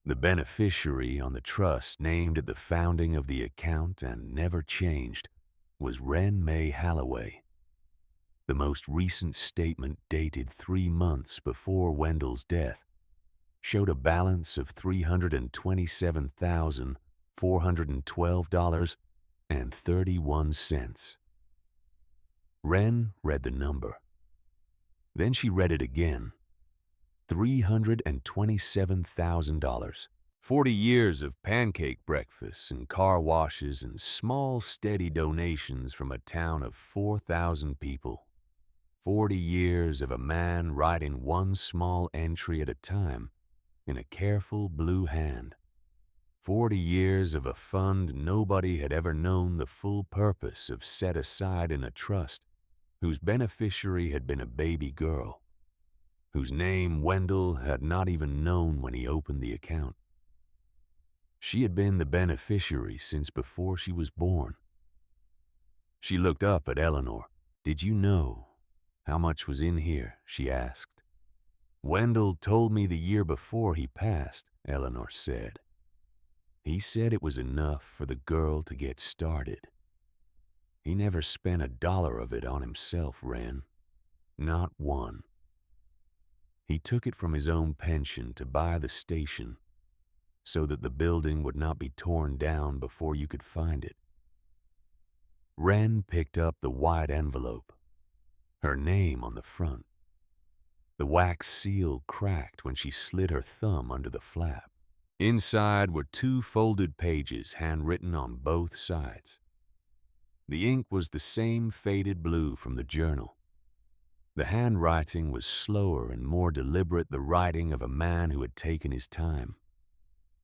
The beneficiary on the trust, named at the founding of the account and never changed, was Wren May Halloway. The most recent statement, dated 3 months before Wendell's death, showed a balance of $327,412.31. Wren read the number. Then she read it again. $327,000. 40 years of pancake breakfasts and car washes and small, steady donations from a town of 4,000 people. 40 years of a man writing one small entry at a time in a careful blue hand. 40 years of a fund nobody had ever known the full purpose of, set aside in a trust whose beneficiary had been a baby girl, whose name Wendell had not even known when he opened the account. She had been the beneficiary since before she was born. She looked up at Eleanor. "Did you know how much was in here?" she asked. "Wendell told me the year before he passed," Eleanor said. "He said it was enough for the girl to get started. He never spent $1 of it on himself, Wren. Not one. He took it from his own pension to buy the station so that the building would not be torn down before you could find it." Wren picked up the white envelope, her name on the front. The wax seal cracked when she slid her thumb under the flap. Inside were 2 folded pages handwritten on both sides. The ink was the same faded blue from the journal. The handwriting was slower and more deliberate, the writing of a man who had taken his time.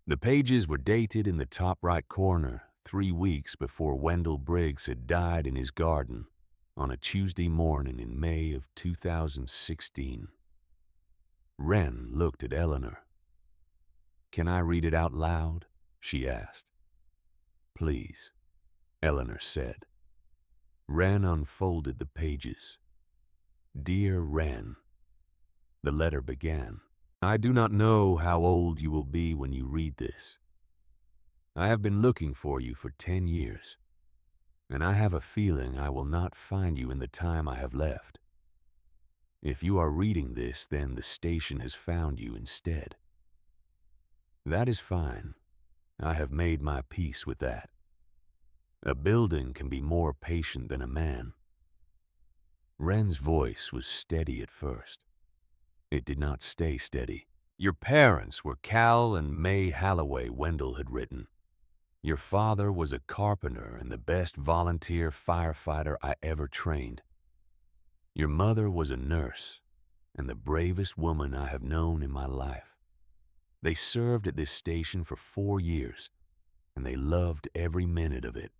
The pages were dated in the top right corner 3 weeks before Wendell Briggs had died in his garden on a Tuesday morning in May of 2016. Wren looked at Eleanor. "Can I read it out loud?" she asked. "Please," Eleanor said. Wren unfolded the pages. "Dear Wren," the letter began, "I do not know how old you will be when you read this. I have been looking for you for 10 years, and I have a feeling I will not find you in the time I have left. If you are reading this, then the station has found you instead. That is fine. I have made my peace with that. A building can be more patient than a man." Wren's voice was steady at first. It did not stay steady. "Your parents were Cal and May Halloway," Wendell had written. "Your father was a carpenter and the best volunteer firefighter I ever trained. Your mother was a nurse and the bravest woman I have known in my life. They served at this station for 4 years, and they loved every minute of it.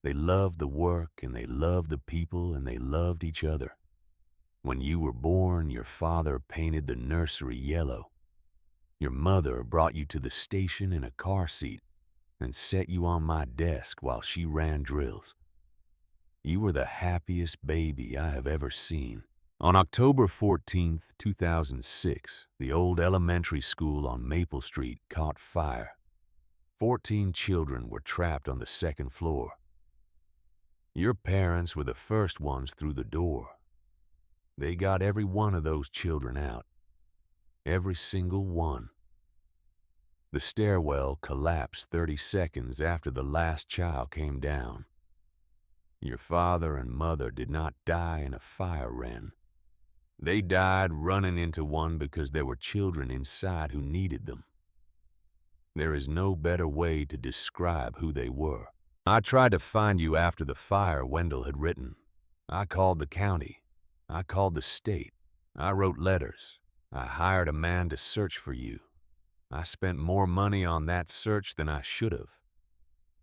They loved the work, and they loved the people, and they loved each other. When you were born, your father painted the nursery yellow. Your mother brought you to the station in a car seat and set you on my desk while she ran drills. You were the happiest baby I have ever seen." On October 14th, 2006, the old elementary school on Maple Street caught fire. 14 children were trapped on the 2nd floor. Your parents were the first ones through the door. They got every one of those children out. Every single one. The stairwell collapsed 30 seconds after the last child came down. Your father and mother did not die in a fire, Wren. They died running into one because there were children inside who needed them. There is no better way to describe who they were. "I tried to find you after the fire," Wendell had written. "I called the county. I called the state. I wrote letters. I hired a man to search for you. I spent more money on that search than I should have.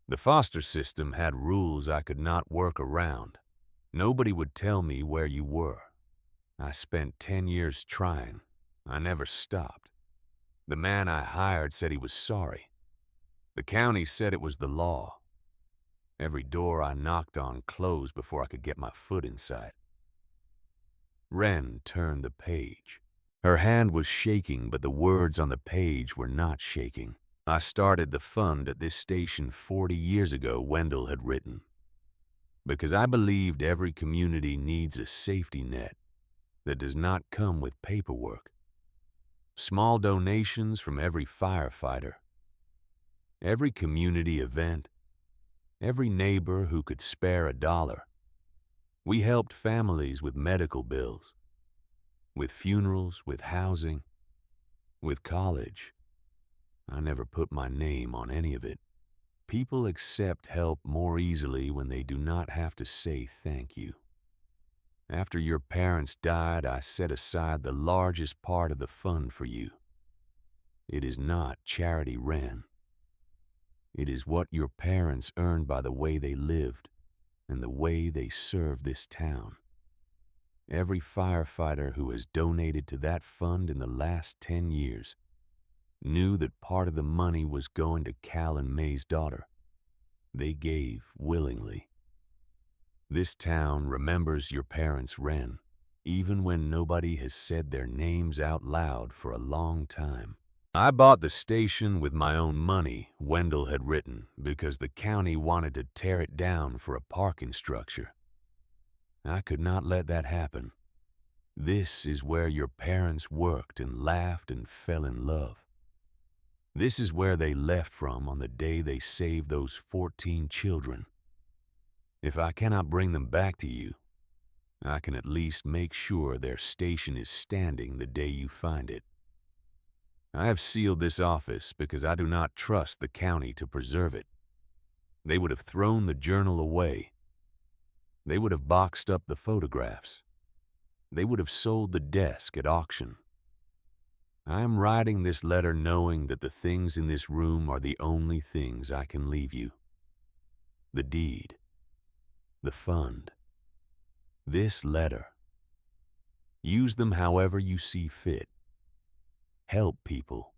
The foster system had rules I could not work around. Nobody would tell me where you were. I spent 10 years trying. I never stopped. The man I hired said he was sorry. The county said it was the law. Every door I knocked on closed before I could get my foot inside." Wren turned the page. Her hand was shaking, but the words on the page were not shaking. "I started the fund at this station 40 years ago," Wendell had written, "because I believed every community needs a safety net that does not come with paperwork. Small donations from every firefighter, every community event, every neighbor who could spare $1. We helped families with medical bills, with funerals, with housing, with college. I never put my name on any of it. People accept help more easily when they do not have to say thank you. After your parents died, I set aside the largest part of the fund for you. It is not charity, Wren. It is what your parents earned by the way they lived and the way they served this town. Every firefighter who has donated to that fund in the last 10 years knew that part of the money was going to Cal and May's daughter. They gave willingly. This town remembers your parents, Wren, even when nobody has said their names out loud for a long time. I bought the station with my own money, Wendell had written, because the county wanted to tear it down for a parking structure. I could not let that happen. This is where your parents worked and laughed and fell in love. This is where they left from on the day they saved those 14 children. If I cannot bring them back to you, I can at least make sure their station is standing the day you find it. I have sealed this office because I do not trust the county to preserve it. They would have thrown the journal away. They would have boxed up the photographs. They would have sold the desk at auction. I am writing this letter knowing that the things in this room are the only things I can leave you. The deed. The fund. This letter. Use them however you see fit. Help people.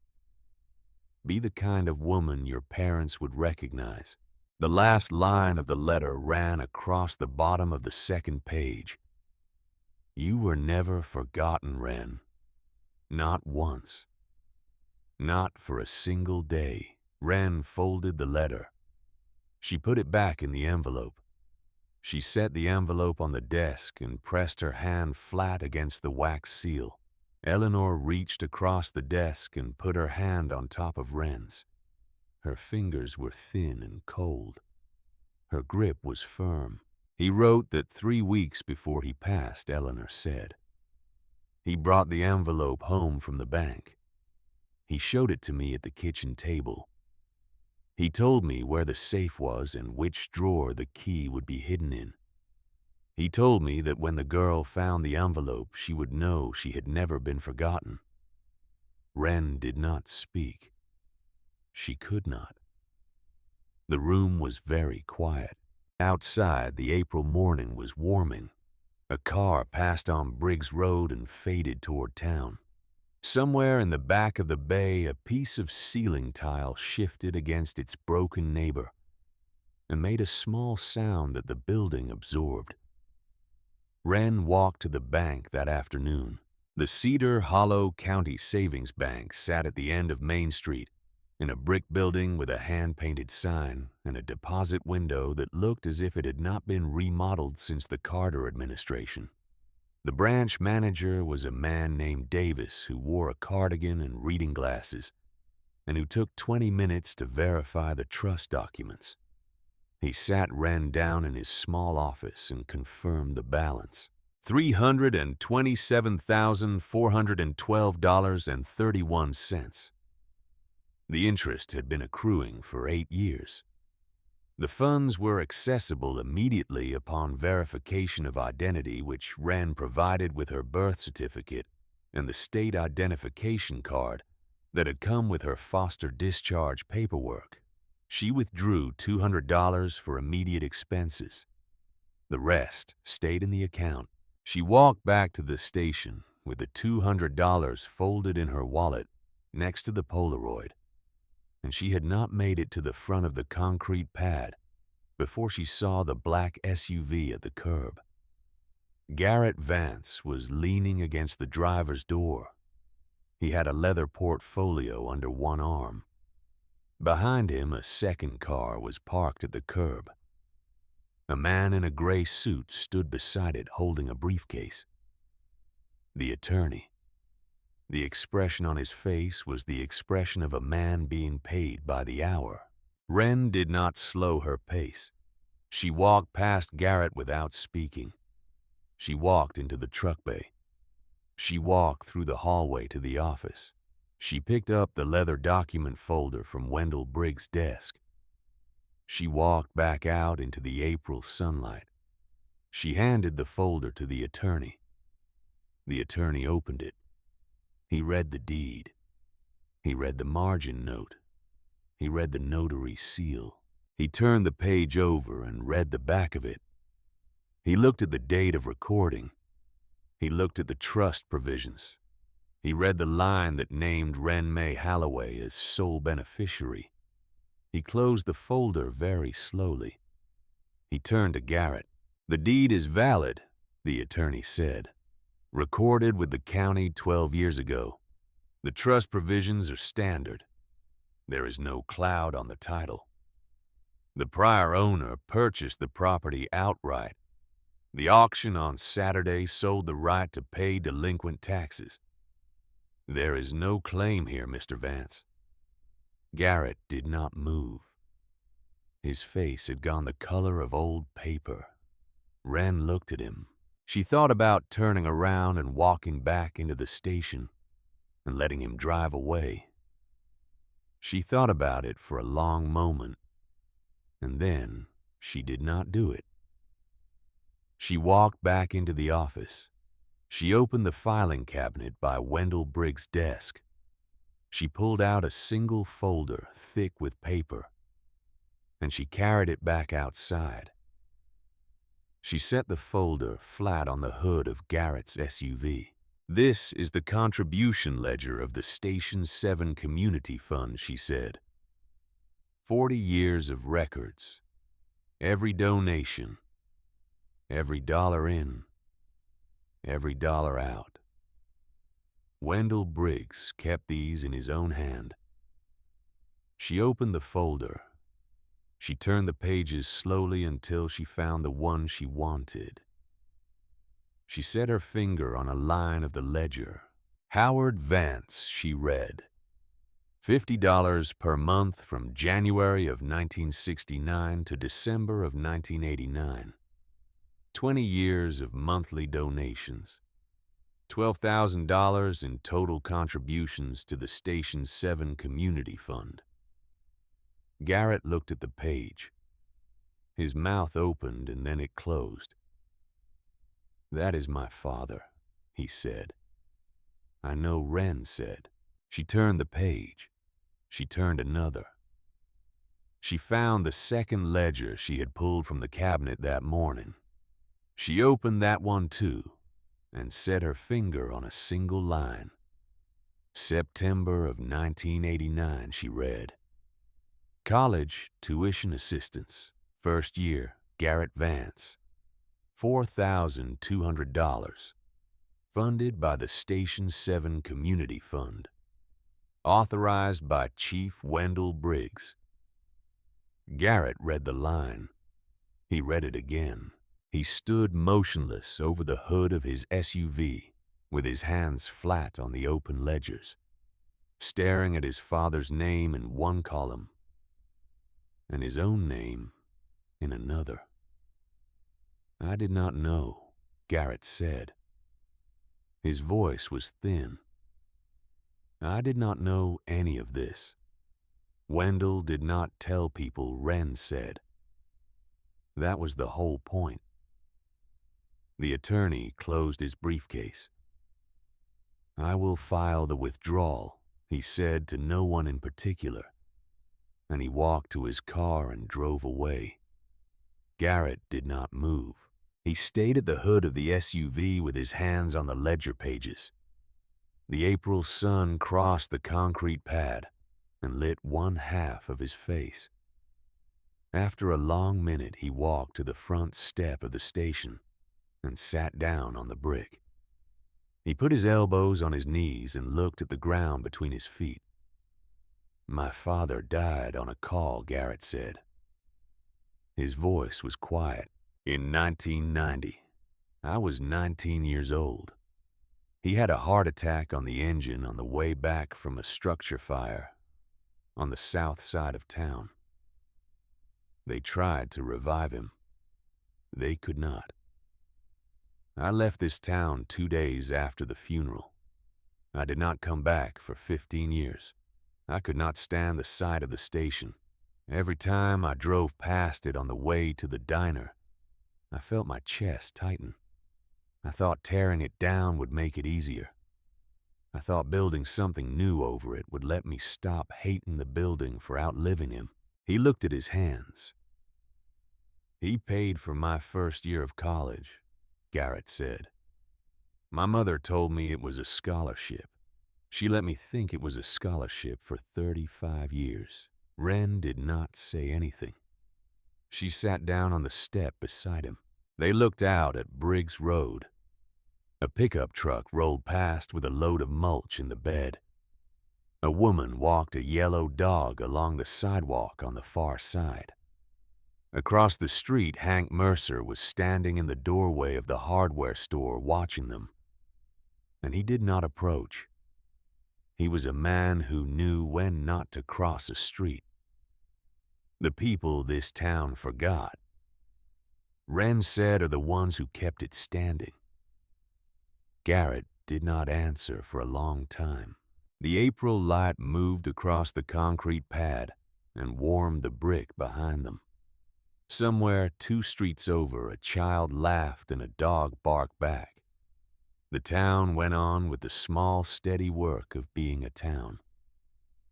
Be the kind of woman your parents would recognize. The last line of the letter ran across the bottom of the second page. You were never forgotten, Wren. Not once. Not for a single day. Wren folded the letter. She put it back in the envelope. She set the envelope on the desk and pressed her hand flat against the wax seal. Eleanor reached across the desk and put her hand on top of Wren's. Her fingers were thin and cold. Her grip was firm. He wrote that 3 weeks before he passed, Eleanor said. He brought the envelope home from the bank. He showed it to me at the kitchen table. He told me where the safe was and which drawer the key would be hidden in. He told me that when the girl found the envelope, she would know she had never been forgotten. Wren did not speak. She could not. The room was very quiet. Outside, the April morning was warming. A car passed on Briggs Road and faded toward town. Somewhere in the back of the bay, a piece of ceiling tile shifted against its broken neighbor and made a small sound that the building absorbed. Wren walked to the bank that afternoon. The Cedar Hollow County Savings Bank sat at the end of Main Street, in a brick building with a hand-painted sign and a deposit window that looked as if it had not been remodeled since the Carter administration. The branch manager was a man named Davis who wore a cardigan and reading glasses and who took 20 minutes to verify the trust documents. He sat Wren down in his small office and confirmed the balance. $327,412.31. The interest had been accruing for 8 years. The funds were accessible immediately upon verification of identity, which Wren provided with her birth certificate and the state identification card that had come with her foster discharge paperwork. She withdrew $200 for immediate expenses. The rest stayed in the account. She walked back to the station with the $200 folded in her wallet next to the Polaroid, and she had not made it to the front of the concrete pad before she saw the black SUV at the curb. Garrett Vance was leaning against the driver's door. He had a leather portfolio under one arm. Behind him, a second car was parked at the curb. A man in a gray suit stood beside it holding a briefcase. The attorney. The expression on his face was the expression of a man being paid by the hour. Wren did not slow her pace. She walked past Garrett without speaking. She walked into the truck bay. She walked through the hallway to the office. She picked up the leather document folder from Wendell Briggs' desk. She walked back out into the April sunlight. She handed the folder to the attorney. The attorney opened it. He read the deed. He read the margin note. He read the notary seal. He turned the page over and read the back of it. He looked at the date of recording. He looked at the trust provisions. He read the line that named Wren May Halloway as sole beneficiary. He closed the folder very slowly. He turned to Garrett. "The deed is valid," the attorney said. "Recorded with the county 12 years ago. The trust provisions are standard. There is no cloud on the title. The prior owner purchased the property outright. The auction on Saturday sold the right to pay delinquent taxes. There is no claim here, Mr. Vance." Garrett did not move. His face had gone the color of old paper. Wren looked at him. She thought about turning around and walking back into the station and letting him drive away. She thought about it for a long moment, and then she did not do it. She walked back into the office. She opened the filing cabinet by Wendell Briggs' desk. She pulled out a single folder thick with paper, and she carried it back outside. She set the folder flat on the hood of Garrett's SUV. "This is the contribution ledger of the Station 7 Community Fund," she said. 40 years of records. Every donation. Every dollar in. Every dollar out. Wendell Briggs kept these in his own hand. She opened the folder. She turned the pages slowly until she found the one she wanted. She set her finger on a line of the ledger. "Howard Vance," she read. $50 per month from January of 1969 to December of 1989. 20 years of monthly donations. $12,000 in total contributions to the Station 7 Community Fund. Garrett looked at the page. His mouth opened and then it closed. "That is my father," he said. "I know," Wren said. She turned the page. She turned another. She found the second ledger she had pulled from the cabinet that morning. She opened that one too and set her finger on a single line. "September of 1989, she read. "College tuition assistance, first year, Garrett Vance. $4,200. Funded by the Station 7 Community Fund. Authorized by Chief Wendell Briggs." Garrett read the line. He read it again. He stood motionless over the hood of his SUV, with his hands flat on the open ledgers, staring at his father's name in one column and his own name in another. "I did not know," Garrett said. His voice was thin. "I did not know any of this. Wendell did not tell people," Wren said. "That was the whole point." The attorney closed his briefcase. "I will file the withdrawal," he said to no one in particular, and he walked to his car and drove away. Garrett did not move. He stayed at the hood of the SUV with his hands on the ledger pages. The April sun crossed the concrete pad and lit one half of his face. After a long minute, he walked to the front step of the station and sat down on the brick. He put his elbows on his knees and looked at the ground between his feet. "My father died on a call," Garrett said. His voice was quiet. "In 1990. I was 19 years old. He had a heart attack on the engine on the way back from a structure fire on the south side of town. They tried to revive him. They could not. I left this town 2 days after the funeral. I did not come back for 15 years. I could not stand the sight of the station. Every time I drove past it on the way to the diner, I felt my chest tighten. I thought tearing it down would make it easier. I thought building something new over it would let me stop hating the building for outliving him." He looked at his hands. "He paid for my first year of college," Garrett said. "My mother told me it was a scholarship. She let me think it was a scholarship for 35 years. Wren did not say anything. She sat down on the step beside him. They looked out at Briggs Road. A pickup truck rolled past with a load of mulch in the bed. A woman walked a yellow dog along the sidewalk on the far side. Across the street, Hank Mercer was standing in the doorway of the hardware store watching them. And he did not approach. He was a man who knew when not to cross a street. The people this town forgot, Wren said, are the ones who kept it standing. Garrett did not answer for a long time. The April light moved across the concrete pad and warmed the brick behind them. Somewhere 2 streets over, a child laughed and a dog barked back. The town went on with the small, steady work of being a town.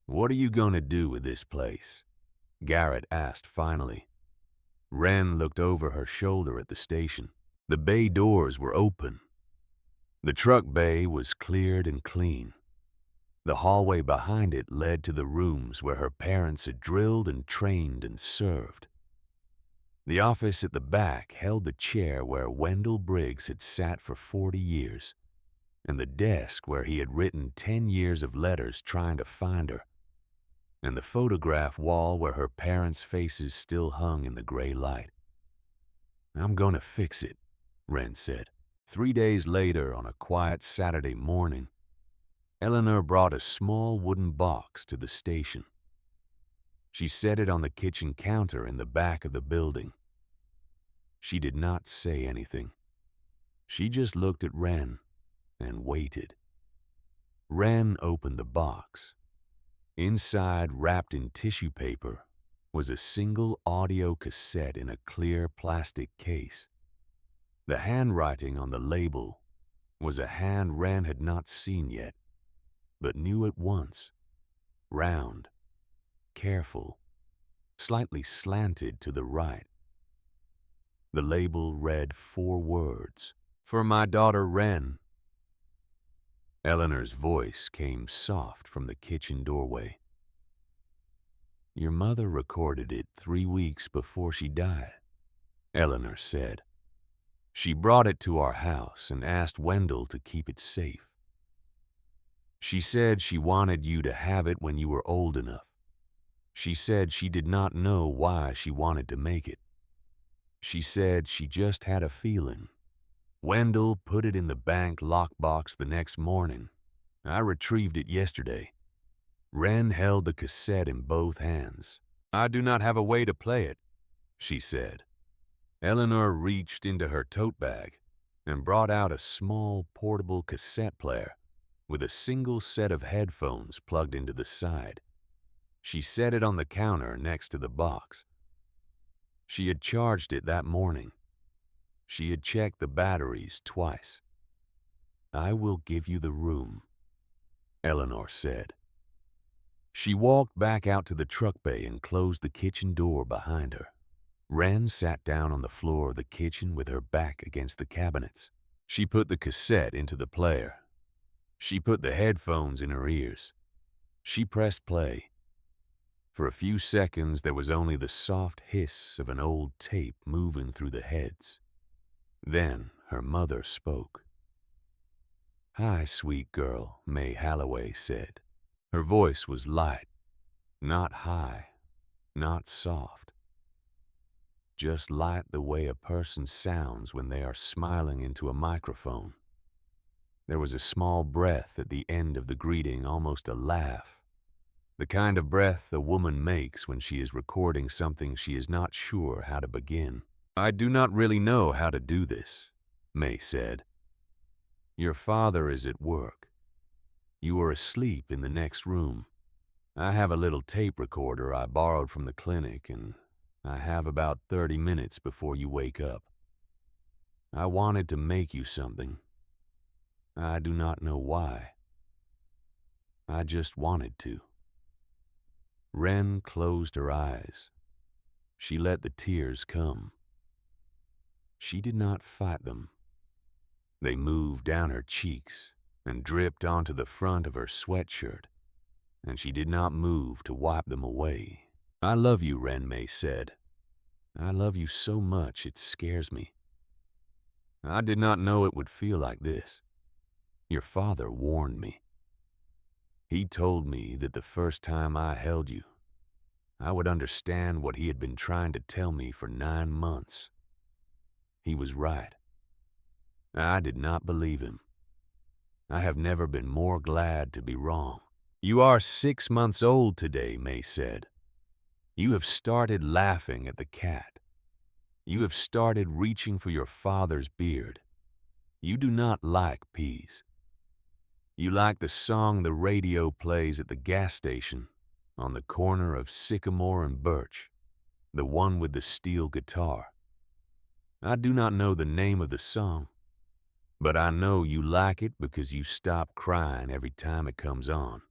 "What are you going to do with this place?" Garrett asked finally. Wren looked over her shoulder at the station. The bay doors were open. The truck bay was cleared and clean. The hallway behind it led to the rooms where her parents had drilled and trained and served. The office at the back held the chair where Wendell Briggs had sat for 40 years, and the desk where he had written 10 years of letters trying to find her, and the photograph wall where her parents' faces still hung in the gray light. "I'm going to fix it," Wren said. 3 days later, on a quiet Saturday morning, Eleanor brought a small wooden box to the station. She set it on the kitchen counter in the back of the building. She did not say anything. She just looked at Wren and waited. Wren opened the box. Inside, wrapped in tissue paper, was a single audio cassette in a clear plastic case. The handwriting on the label was a hand Wren had not seen yet, but knew at once. Round, careful, slightly slanted to the right. The label read 4 words, "For my daughter Wren." Eleanor's voice came soft from the kitchen doorway. "Your mother recorded it 3 weeks before she died," Eleanor said. "She brought it to our house and asked Wendell to keep it safe. She said she wanted you to have it when you were old enough. She said she did not know why she wanted to make it. She said she just had a feeling. Wendell put it in the bank lockbox the next morning. I retrieved it yesterday." Wren held the cassette in both hands. "I do not have a way to play it," she said. Eleanor reached into her tote bag and brought out a small portable cassette player with a single set of headphones plugged into the side. She set it on the counter next to the box. She had charged it that morning. She had checked the batteries twice. "I will give you the room," Eleanor said. She walked back out to the truck bay and closed the kitchen door behind her. Wren sat down on the floor of the kitchen with her back against the cabinets. She put the cassette into the player. She put the headphones in her ears. She pressed play. For a few seconds, there was only the soft hiss of an old tape moving through the heads. Then her mother spoke. "Hi, sweet girl," May Halloway said. Her voice was light, not high, not soft. Just light the way a person sounds when they are smiling into a microphone. There was a small breath at the end of the greeting, almost a laugh. The kind of breath a woman makes when she is recording something she is not sure how to begin. "I do not really know how to do this," May said. "Your father is at work. You are asleep in the next room. I have a little tape recorder I borrowed from the clinic, and I have about 30 minutes before you wake up. I wanted to make you something. I do not know why. I just wanted to." Wren closed her eyes. She let the tears come. She did not fight them. They moved down her cheeks and dripped onto the front of her sweatshirt, and she did not move to wipe them away. "I love you," Wren May said. "I love you so much it scares me. I did not know it would feel like this. Your father warned me. He told me that the first time I held you, I would understand what he had been trying to tell me for 9 months. He was right. I did not believe him. I have never been more glad to be wrong. You are 6 months old today, May said. You have started laughing at the cat. You have started reaching for your father's beard. You do not like peas. You like the song the radio plays at the gas station on the corner of Sycamore and Birch, the one with the steel guitar. I do not know the name of the song, but I know you like it because you stop crying every time it comes on.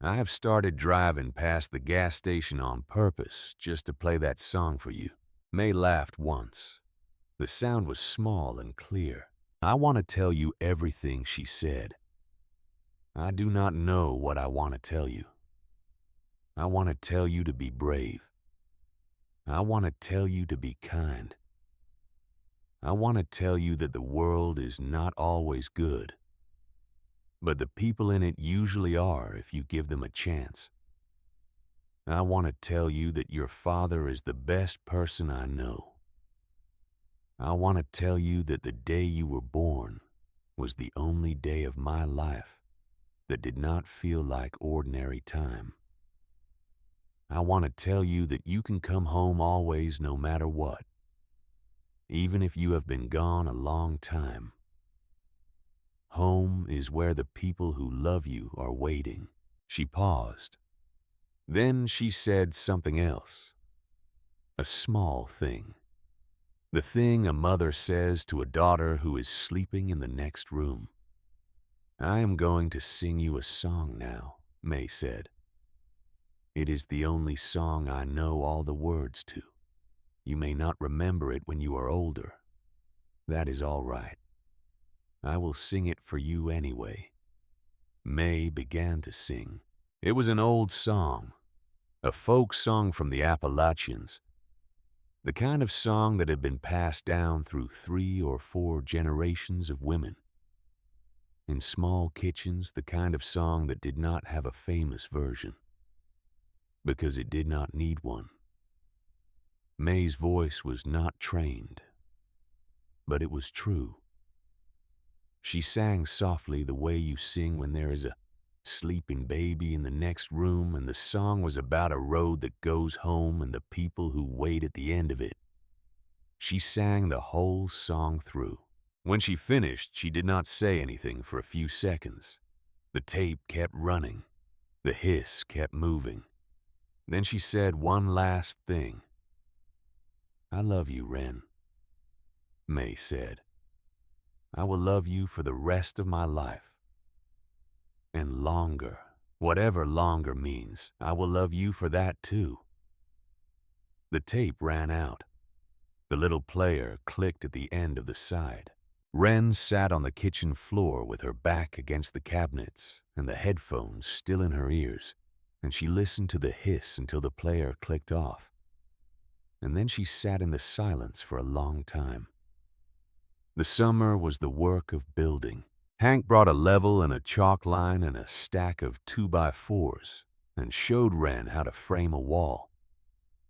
I have started driving past the gas station on purpose just to play that song for you. May laughed once. The sound was small and clear. I want to tell you everything she said. I do not know what I want to tell you. I want to tell you to be brave. I want to tell you to be kind. I want to tell you that the world is not always good, but the people in it usually are if you give them a chance. I want to tell you that your father is the best person I know. I want to tell you that the day you were born was the only day of my life that did not feel like ordinary time. I want to tell you that you can come home always no matter what, even if you have been gone a long time. Home is where the people who love you are waiting. She paused. Then she said something else. A small thing. The thing a mother says to a daughter who is sleeping in the next room. I am going to sing you a song now, May said. It is the only song I know all the words to. You may not remember it when you are older. That is all right. I will sing it for you anyway. May began to sing. It was an old song, a folk song from the Appalachians, the kind of song that had been passed down through 3 or 4 generations of women. In small kitchens, the kind of song that did not have a famous version, because it did not need one. May's voice was not trained, but it was true. She sang softly the way you sing when there is a sleeping baby in the next room, and the song was about a road that goes home and the people who wait at the end of it. She sang the whole song through. When she finished, she did not say anything for a few seconds. The tape kept running. The hiss kept moving. Then she said one last thing. I love you, Wren. May said. I will love you for the rest of my life. And longer, whatever longer means, I will love you for that too. The tape ran out. The little player clicked at the end of the side. Wren sat on the kitchen floor with her back against the cabinets and the headphones still in her ears, and she listened to the hiss until the player clicked off. And then she sat in the silence for a long time. The summer was the work of building. Hank brought a level and a chalk line and a stack of 2x4s and showed Wren how to frame a wall.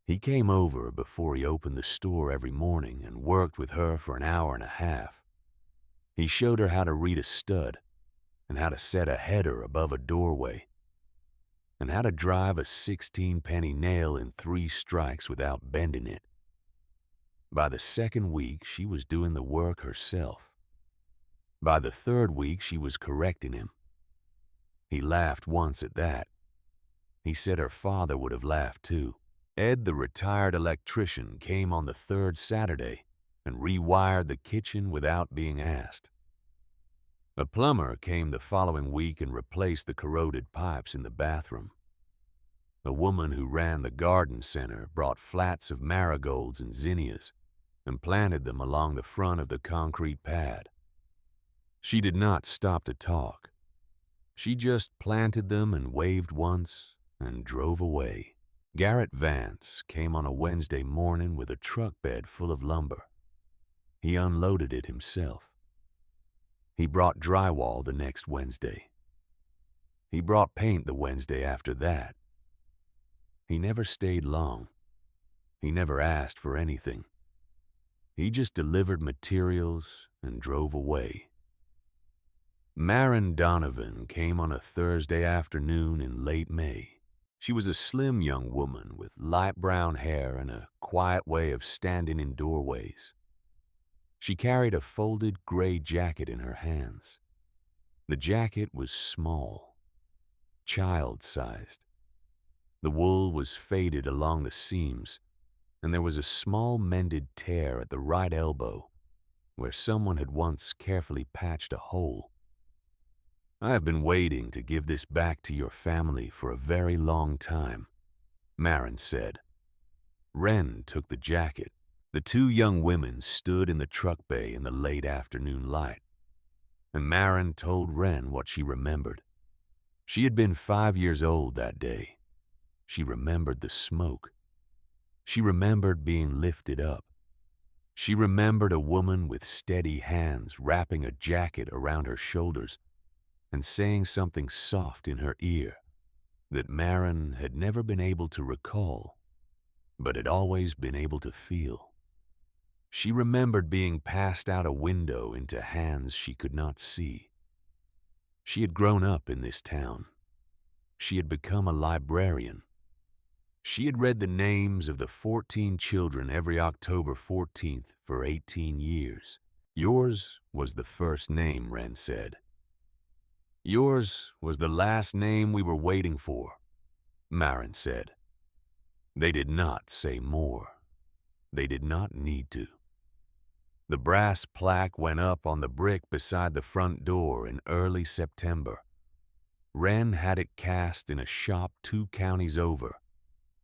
He came over before he opened the store every morning and worked with her for an hour and a half. He showed her how to read a stud and how to set a header above a doorway and how to drive a 16-penny nail in 3 strikes without bending it. By the second week, she was doing the work herself. By the third week, she was correcting him. He laughed once at that. He said her father would have laughed too. Ed, the retired electrician, came on the 3rd Saturday and rewired the kitchen without being asked. A plumber came the following week and replaced the corroded pipes in the bathroom. A woman who ran the garden center brought flats of marigolds and zinnias and planted them along the front of the concrete pad. She did not stop to talk. She just planted them and waved once and drove away. Garrett Vance came on a Wednesday morning with a truck bed full of lumber. He unloaded it himself. He brought drywall the next Wednesday. He brought paint the Wednesday after that. He never stayed long. He never asked for anything. He just delivered materials and drove away. Maren Donovan came on a Thursday afternoon in late May. She was a slim young woman with light brown hair and a quiet way of standing in doorways. She carried a folded gray jacket in her hands. The jacket was small, child-sized. The wool was faded along the seams, and there was a small mended tear at the right elbow where someone had once carefully patched a hole. "I have been waiting to give this back to your family for a very long time," Maren said. Wren took the jacket. The two young women stood in the truck bay in the late afternoon light, and Maren told Wren what she remembered. She had been 5 years old that day. She remembered the smoke. She remembered being lifted up. She remembered a woman with steady hands wrapping a jacket around her shoulders and saying something soft in her ear that Maren had never been able to recall, but had always been able to feel. She remembered being passed out a window into hands she could not see. She had grown up in this town. She had become a librarian. She had read the names of the 14 children every October 14th for 18 years. "Yours was the first name," Wren said. "Yours was the last name we were waiting for," Maren said. They did not say more. They did not need to. The brass plaque went up on the brick beside the front door in early September. Wren had it cast in a shop 2 counties over.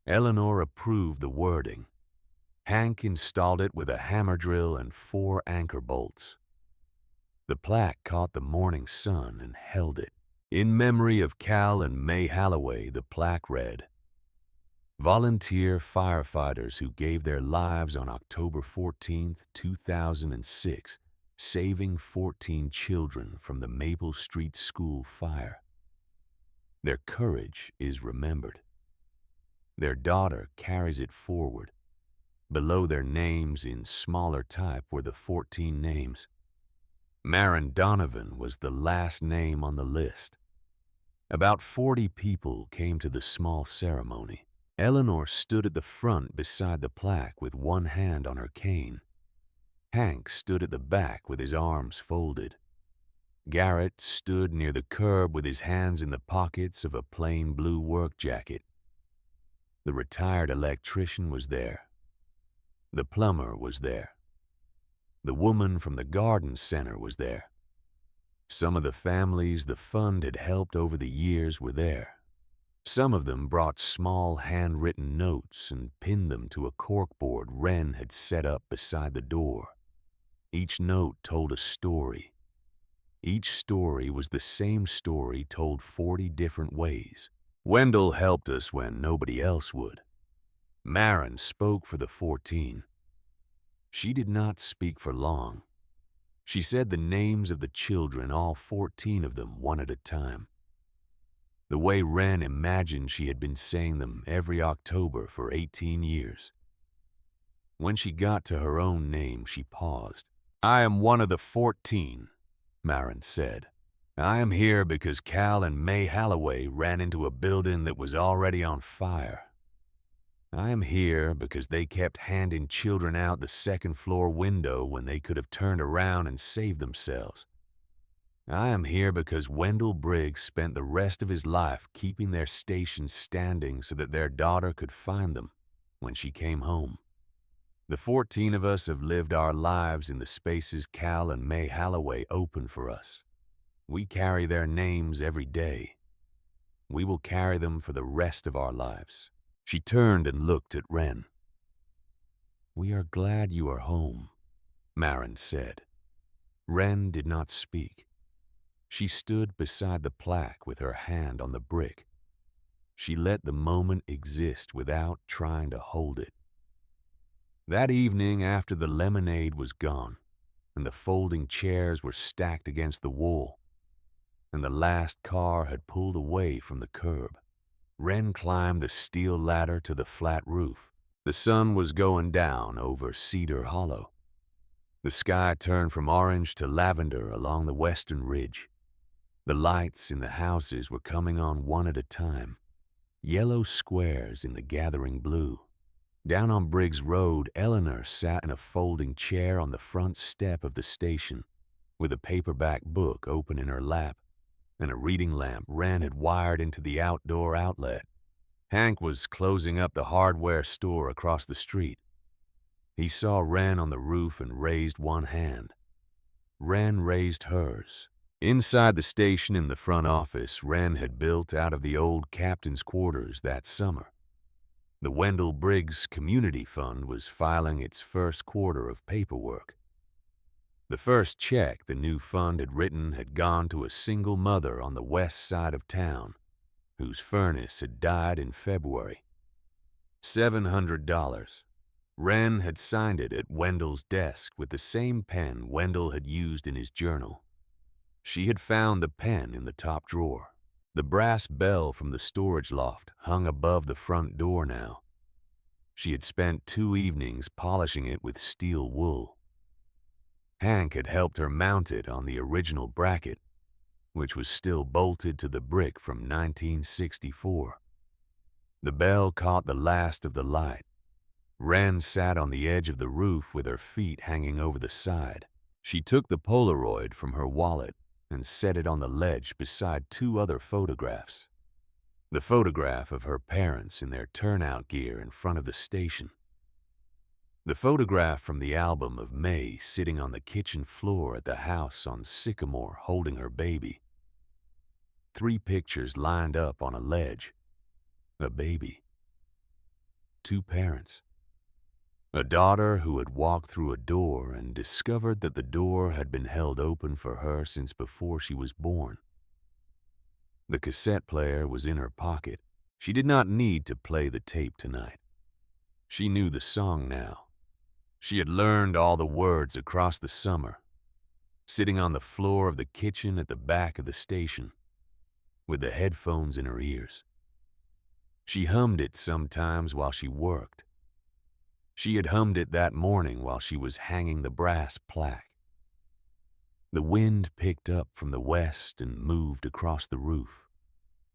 Eleanor approved the wording. Hank installed it with a hammer drill and 4 anchor bolts. The plaque caught the morning sun and held it. In memory of Cal and May Halloway, the plaque read, "Volunteer firefighters who gave their lives on October 14, 2006, saving 14 children from the Maple Street School fire. Their courage is remembered. Their daughter carries it forward. Below their names in smaller type were the 14 names. Maren Donovan was the last name on the list. About 40 people came to the small ceremony. Eleanor stood at the front beside the plaque with one hand on her cane. Hank stood at the back with his arms folded. Garrett stood near the curb with his hands in the pockets of a plain blue work jacket. The retired electrician was there. The plumber was there. The woman from the garden center was there. Some of the families the fund had helped over the years were there. Some of them brought small handwritten notes and pinned them to a corkboard Wren had set up beside the door. Each note told a story. Each story was the same story told 40 different ways. Wendell helped us when nobody else would. Maren spoke for the 14. She did not speak for long. She said the names of the children, all 14 of them, one at a time. The way Wren imagined she had been saying them every October for 18 years. When she got to her own name, she paused. "I am one of the 14, Maren said. "I am here because Cal and May Halloway ran into a building that was already on fire. I am here because they kept handing children out the second-floor window when they could have turned around and saved themselves. I am here because Wendell Briggs spent the rest of his life keeping their station standing so that their daughter could find them when she came home. The 14 of us have lived our lives in the spaces Cal and May Halloway opened for us. We carry their names every day. We will carry them for the rest of our lives." She turned and looked at Wren. "We are glad you are home," Maren said. Wren did not speak. She stood beside the plaque with her hand on the brick. She let the moment exist without trying to hold it. That evening after the lemonade was gone, and the folding chairs were stacked against the wall, and the last car had pulled away from the curb. Wren climbed the steel ladder to the flat roof. The sun was going down over Cedar Hollow. The sky turned from orange to lavender along the western ridge. The lights in the houses were coming on one at a time, yellow squares in the gathering blue. Down on Briggs Road, Eleanor sat in a folding chair on the front step of the station, with a paperback book open in her lap and a reading lamp Wren had wired into the outdoor outlet. Hank was closing up the hardware store across the street. He saw Wren on the roof and raised one hand. Wren raised hers. Inside the station in the front office, Wren had built out of the old captain's quarters that summer. The Wendell Briggs Community Fund was filing its first quarter of paperwork. The first check the new fund had written had gone to a single mother on the west side of town, whose furnace had died in February. $700. Wren had signed it at Wendell's desk with the same pen Wendell had used in his journal. She had found the pen in the top drawer. The brass bell from the storage loft hung above the front door now. She had spent 2 evenings polishing it with steel wool. Hank had helped her mount it on the original bracket, which was still bolted to the brick from 1964. The bell caught the last of the light. Wren sat on the edge of the roof with her feet hanging over the side. She took the Polaroid from her wallet and set it on the ledge beside 2 other photographs. The photograph of her parents in their turnout gear in front of the station. The photograph from the album of May sitting on the kitchen floor at the house on Sycamore holding her baby. 3 pictures lined up on a ledge. A baby. 2 parents. A daughter who had walked through a door and discovered that the door had been held open for her since before she was born. The cassette player was in her pocket. She did not need to play the tape tonight. She knew the song now. She had learned all the words across the summer, sitting on the floor of the kitchen at the back of the station, with the headphones in her ears. She hummed it sometimes while she worked. She had hummed it that morning while she was hanging the brass plaque. The wind picked up from the west and moved across the roof.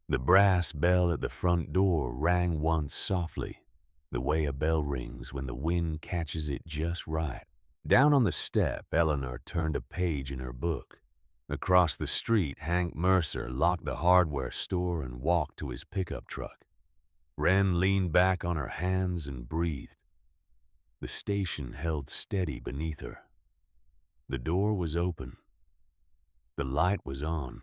The brass bell at the front door rang once softly, the way a bell rings when the wind catches it just right. Down on the step, Eleanor turned a page in her book. Across the street, Hank Mercer locked the hardware store and walked to his pickup truck. Wren leaned back on her hands and breathed. The station held steady beneath her. The door was open. The light was on.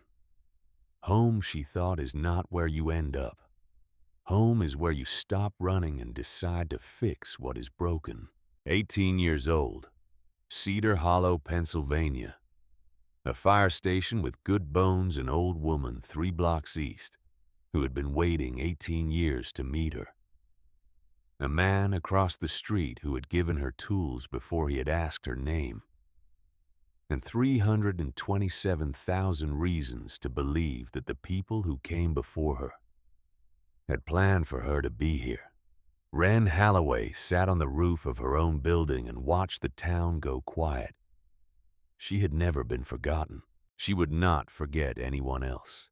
Home, she thought, is not where you end up. Home is where you stop running and decide to fix what is broken. 18 years old, Cedar Hollow, Pennsylvania. A fire station with good bones, an old woman 3 blocks east, who had been waiting 18 years to meet her. A man across the street who had given her tools before he had asked her name. And 327,000 reasons to believe that the people who came before her had planned for her to be here. Wren Halloway sat on the roof of her own building and watched the town go quiet. She had never been forgotten. She would not forget anyone else.